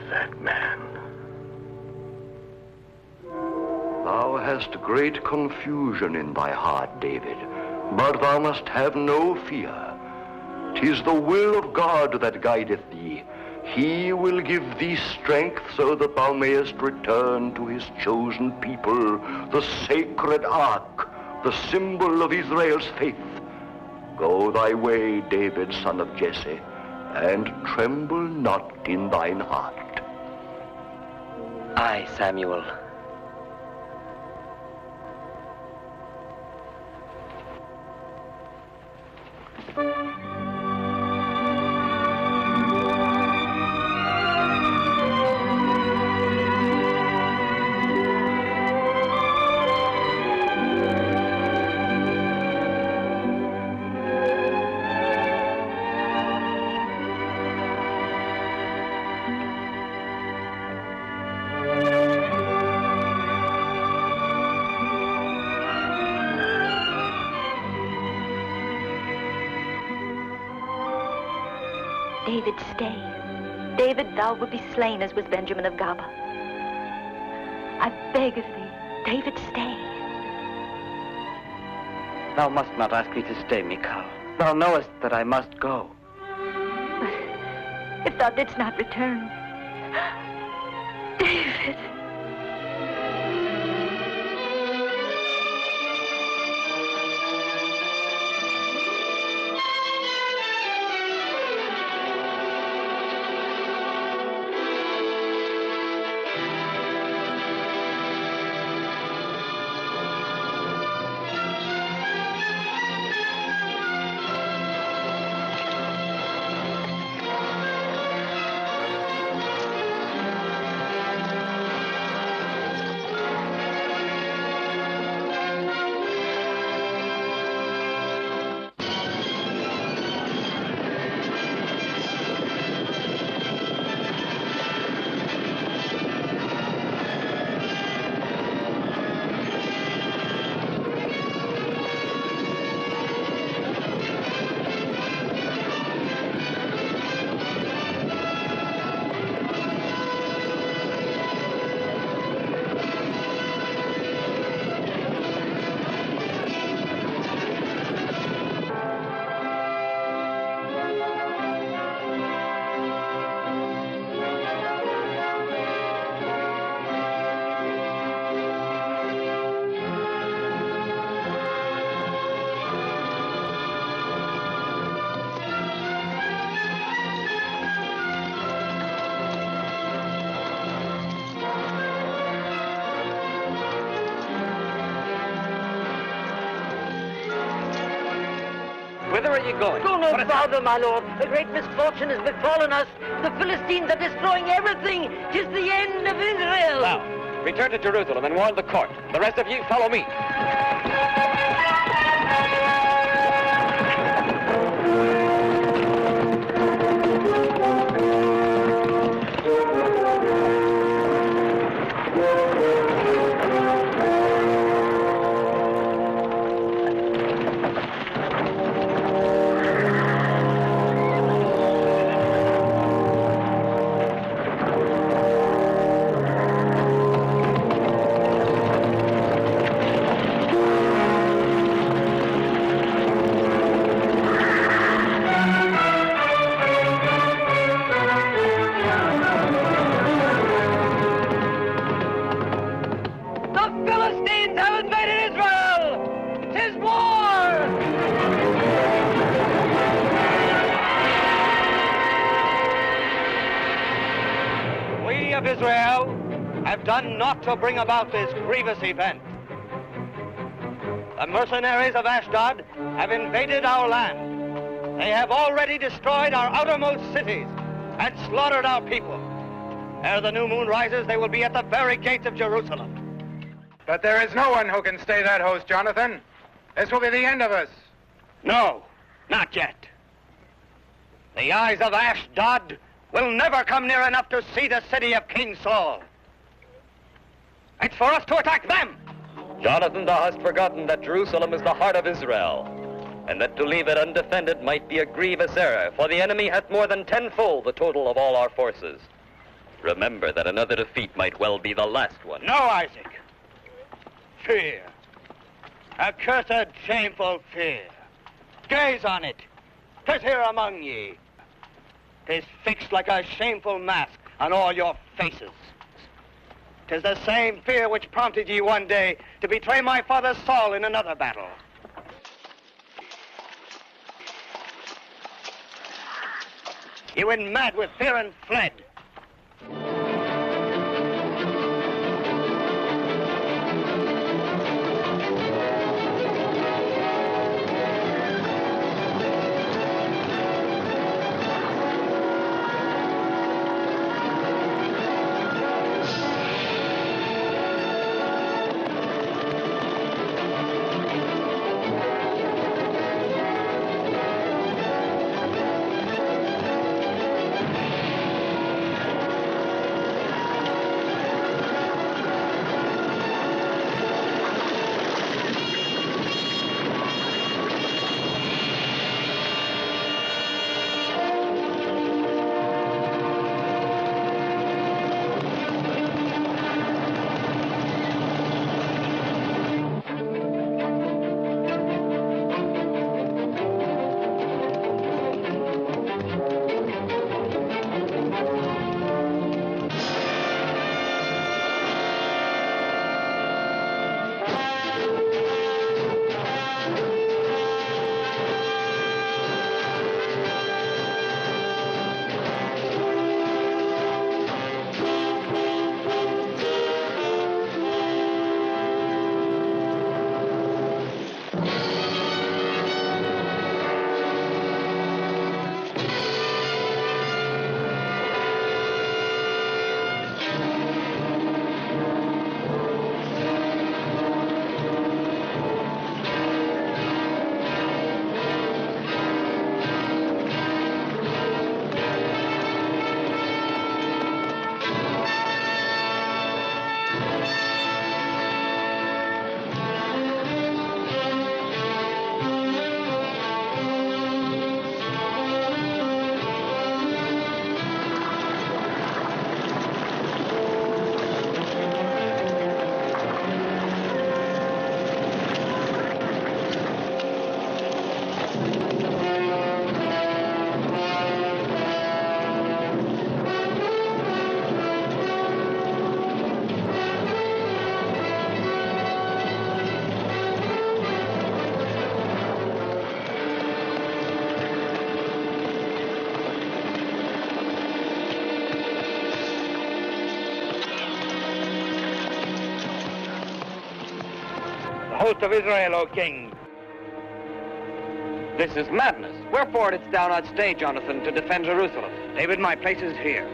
that man. Thou hast great confusion in thy heart, David, but thou must have no fear. 'Tis the will of God that guideth thee. He will give thee strength so that thou mayest return to his chosen people, the sacred ark, the symbol of Israel's faith. Go thy way, David, son of Jesse, and tremble not in thine heart. Aye, Samuel. David, stay. David, thou wilt be slain as was Benjamin of Gaba. I beg of thee, David, stay. Thou must not ask me to stay, Michal. Thou knowest that I must go. But if thou didst not return, David. Whither are you going? Go no farther, my lord. A great misfortune has befallen us. The Philistines are destroying everything. 'Tis the end of Israel. Now, return to Jerusalem and warn the court. The rest of you follow me. Done not to bring about this grievous event. The mercenaries of Ashdod have invaded our land. They have already destroyed our outermost cities and slaughtered our people. Ere the new moon rises, they will be at the very gates of Jerusalem. But there is no one who can stay that host, Jonathan. This will be the end of us. No, not yet. The eyes of Ashdod will never come near enough to see the city of King Saul. It's for us to attack them! Jonathan, thou hast forgotten that Jerusalem is the heart of Israel, and that to leave it undefended might be a grievous error, for the enemy hath more than tenfold the total of all our forces. Remember that another defeat might well be the last one. No, Isaac. Fear. Accursed, shameful fear. Gaze on it. 'Tis here among ye. 'Tis fixed like a shameful mask on all your faces. 'Tis the same fear which prompted ye one day to betray my father Saul in another battle. Ye went mad with fear and fled. Host of Israel, O king. This is madness. Wherefore didst thou not stay, Jonathan, to defend Jerusalem? David, my place is here.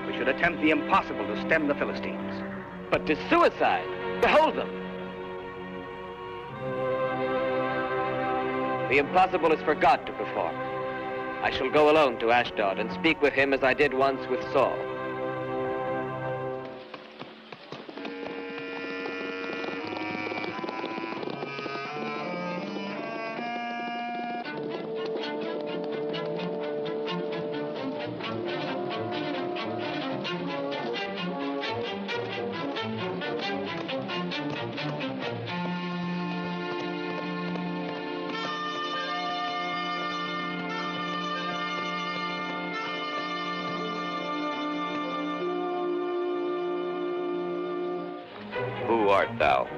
We should attempt the impossible to stem the Philistines. But 'tis suicide. Behold them. The impossible is for God to perform. I shall go alone to Ashdod and speak with him as I did once with Saul. Who art thou?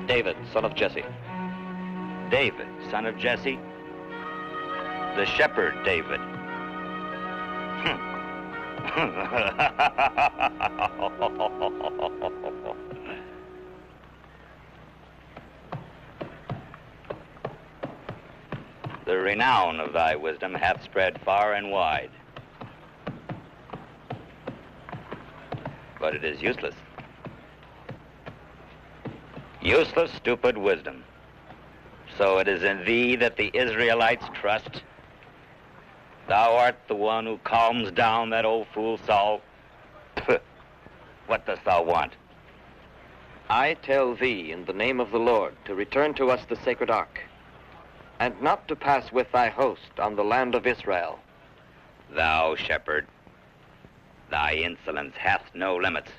David, son of Jesse. David, son of Jesse? The shepherd David. The renown of thy wisdom hath spread far and wide. But it is useless. Useless, stupid wisdom. So it is in thee that the Israelites trust. Thou art the one who calms down that old fool Saul. What dost thou want? I tell thee in the name of the Lord to return to us the sacred ark, and not to pass with thy host on the land of Israel. Thou, shepherd, Thy insolence hath no limits.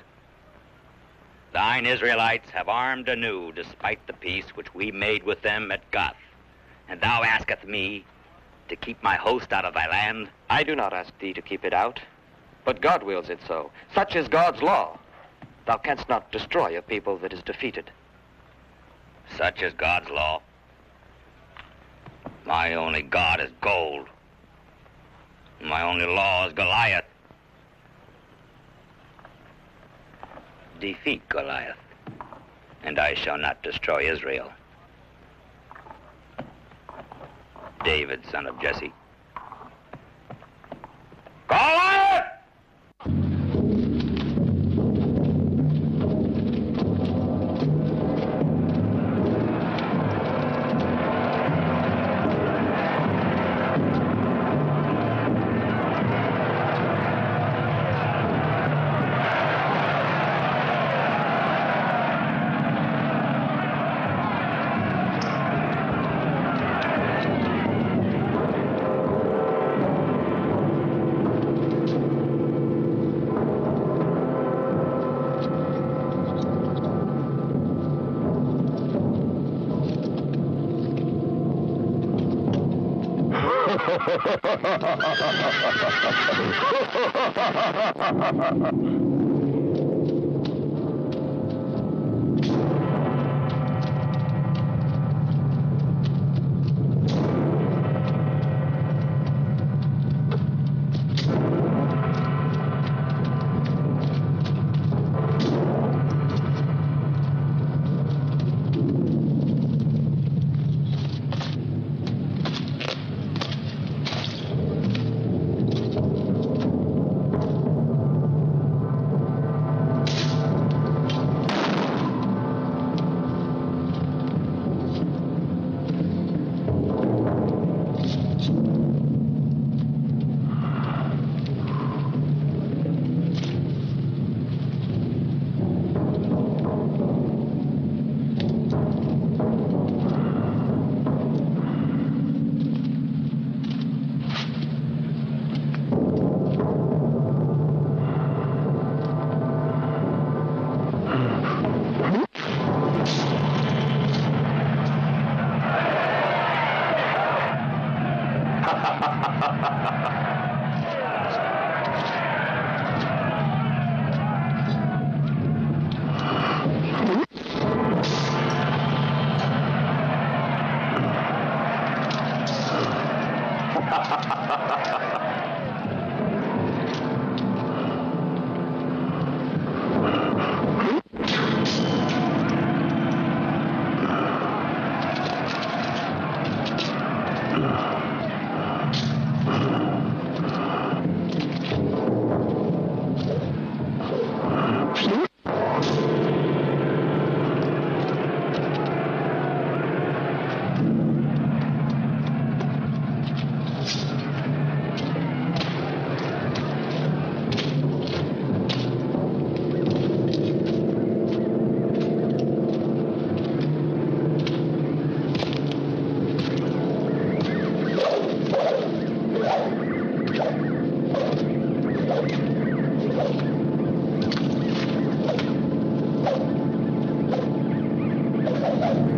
Thine Israelites have armed anew, despite the peace which we made with them at Gath. And thou askest me to keep my host out of thy land? I do not ask thee to keep it out, but God wills it so. Such is God's law. Thou canst not destroy a people that is defeated. Such is God's law. My only God is gold. My only law is Goliath. Defeat Goliath, and I shall not destroy Israel. David, son of Jesse. Goliath!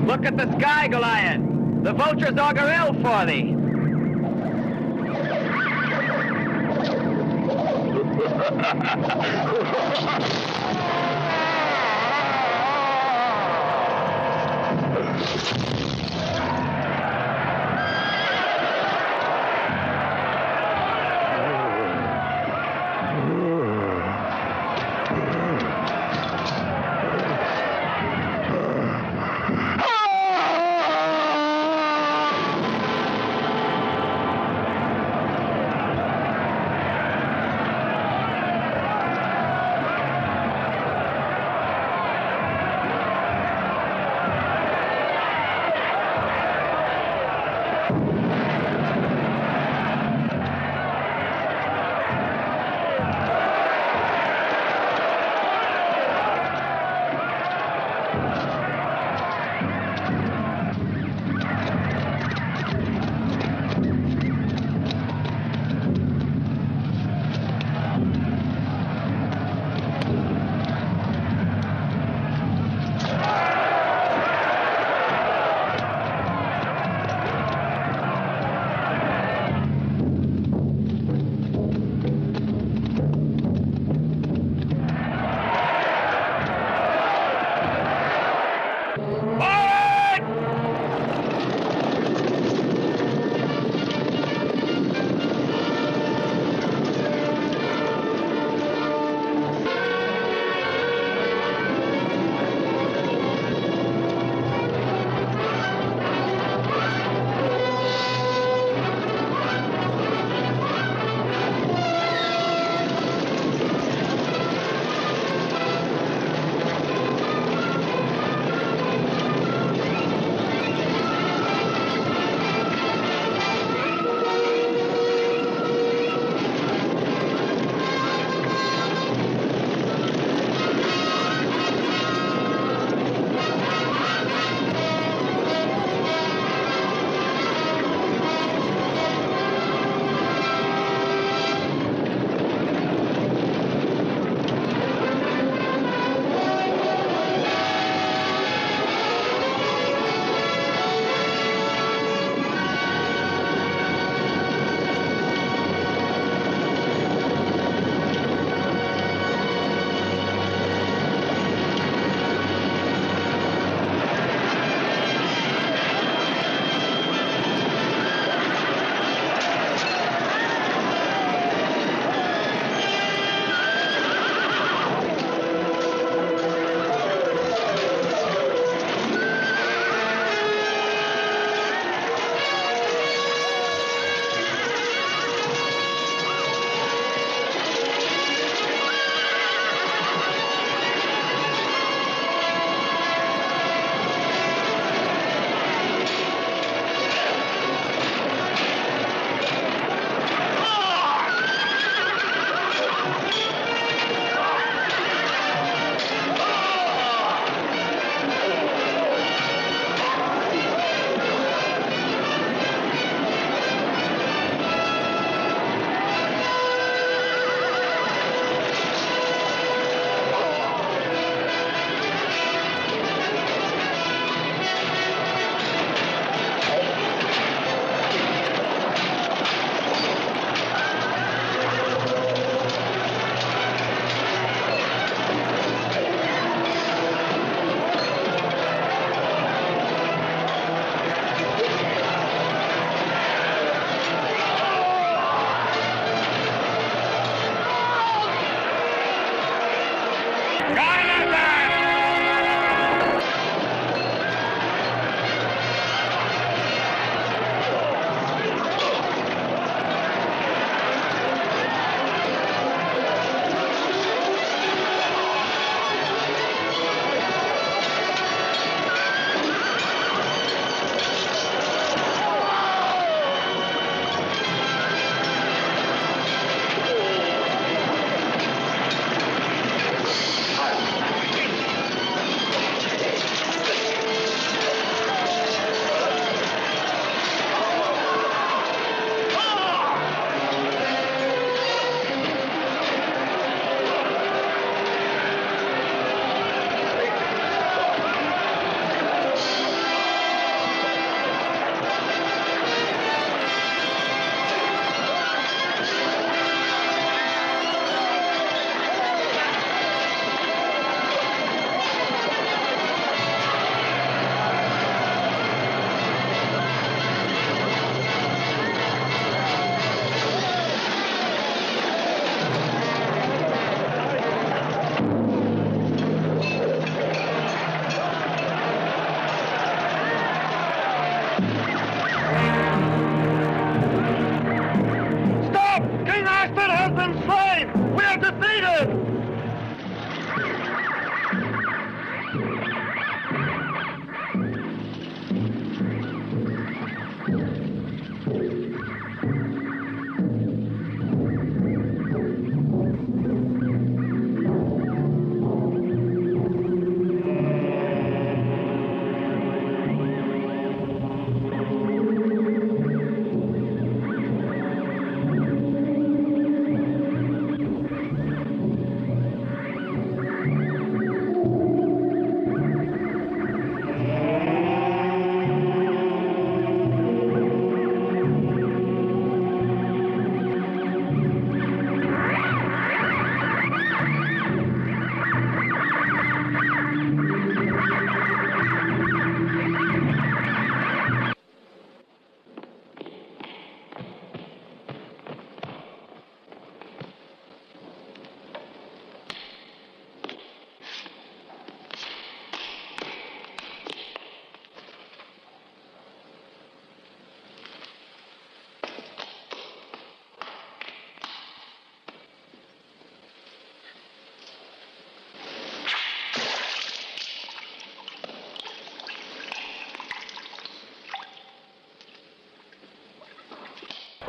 Look at the sky, Goliath. The vultures augur ill for thee.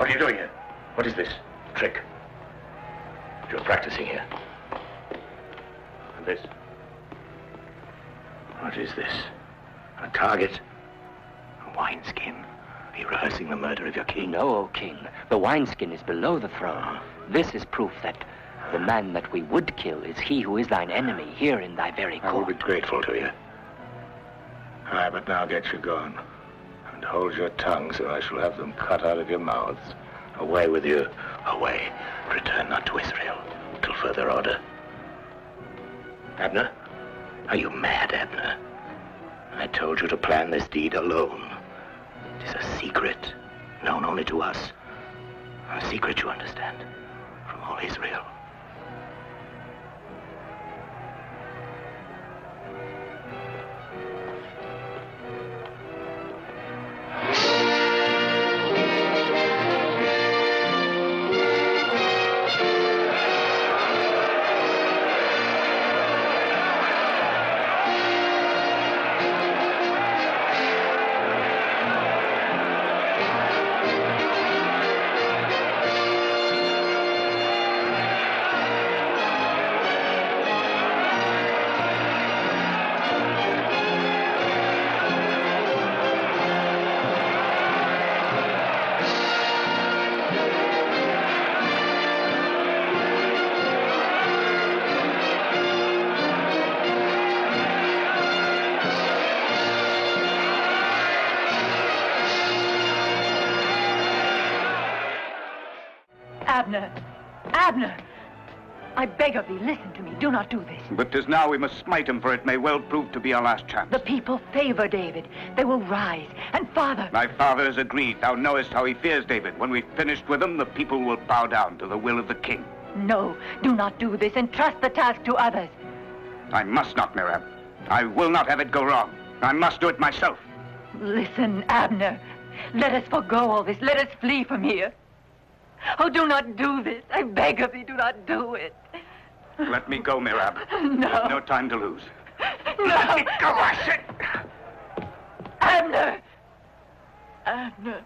What are you doing here? What is this? Trick. You're practicing here. And this? What is this? A target? A wineskin? Are you rehearsing the murder of your king? No, O king. The wineskin is below the throne. This is proof that the man that we would kill is he who is thine enemy here in thy very court. I will be grateful to you. Aye, but now get you gone. And hold your tongues, or I shall have them cut out of your mouths. Away with you. Away. Return not to Israel till further order. Abner? Are you mad, Abner? I told you to plan this deed alone. It is a secret, known only to us. A secret, you understand, from all Israel. Abner! I beg of thee, listen to me. Do not do this. But 'tis now we must smite him, for it may well prove to be our last chance. The people favor David. They will rise. And father... My father has agreed. Thou knowest how he fears David. When we've finished with him, the people will bow down to the will of the king. No, do not do this. Entrust the task to others. I must not, Merab. I will not have it go wrong. I must do it myself. Listen, Abner. Let us forego all this. Let us flee from here. Oh, do not do this. I beg of thee, do not do it. Let me go, Merab. No. There's no time to lose. No. Let me go, I said. Abner. Abner.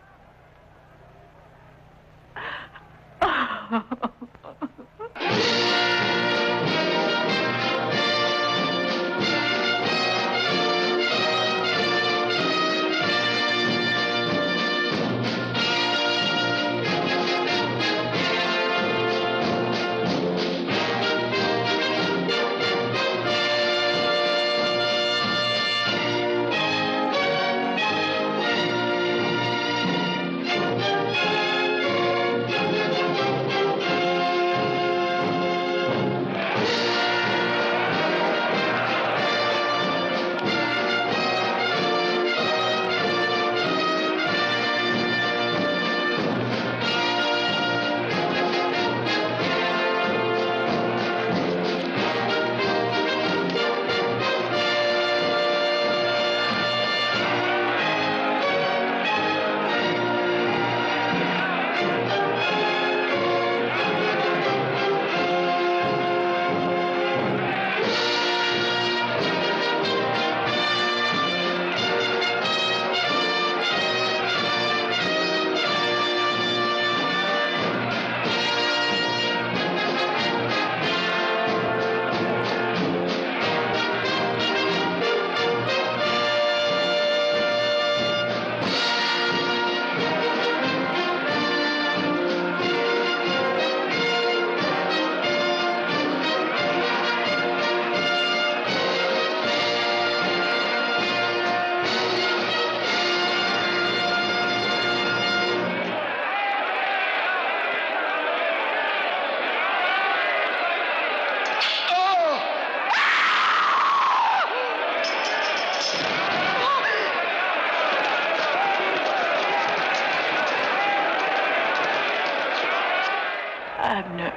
Abner.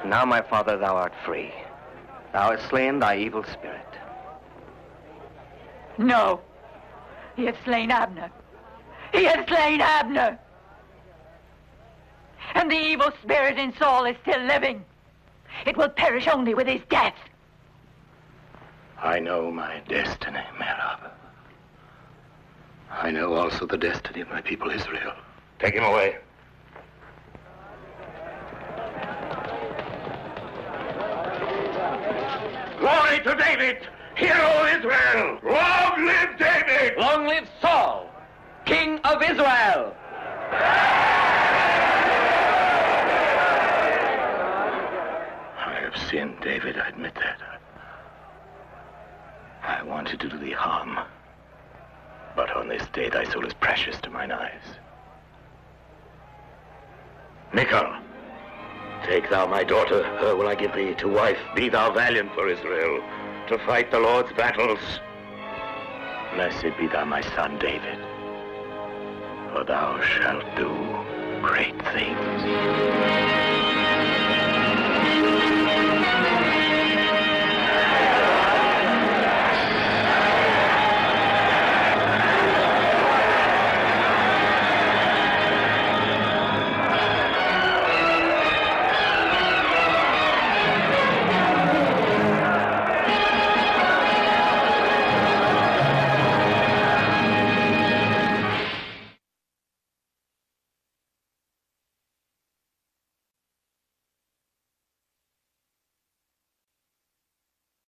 Now, my father, thou art free. Thou hast slain thy evil spirit. No. He has slain Abner. He has slain Abner. And the evil spirit in Saul is still living. It will perish only with his death. I know my destiny, Merab. I know also the destiny of my people Israel. Take him away. Glory to David, hero of Israel! Long live David! Long live Saul, King of Israel! I have sinned, David, I admit that. I wanted to do thee harm. But on this day thy soul is precious to mine eyes. Michal, take thou my daughter, her will I give thee to wife. Be thou valiant for Israel, to fight the Lord's battles. Blessed be thou my son, David, for thou shalt do great things.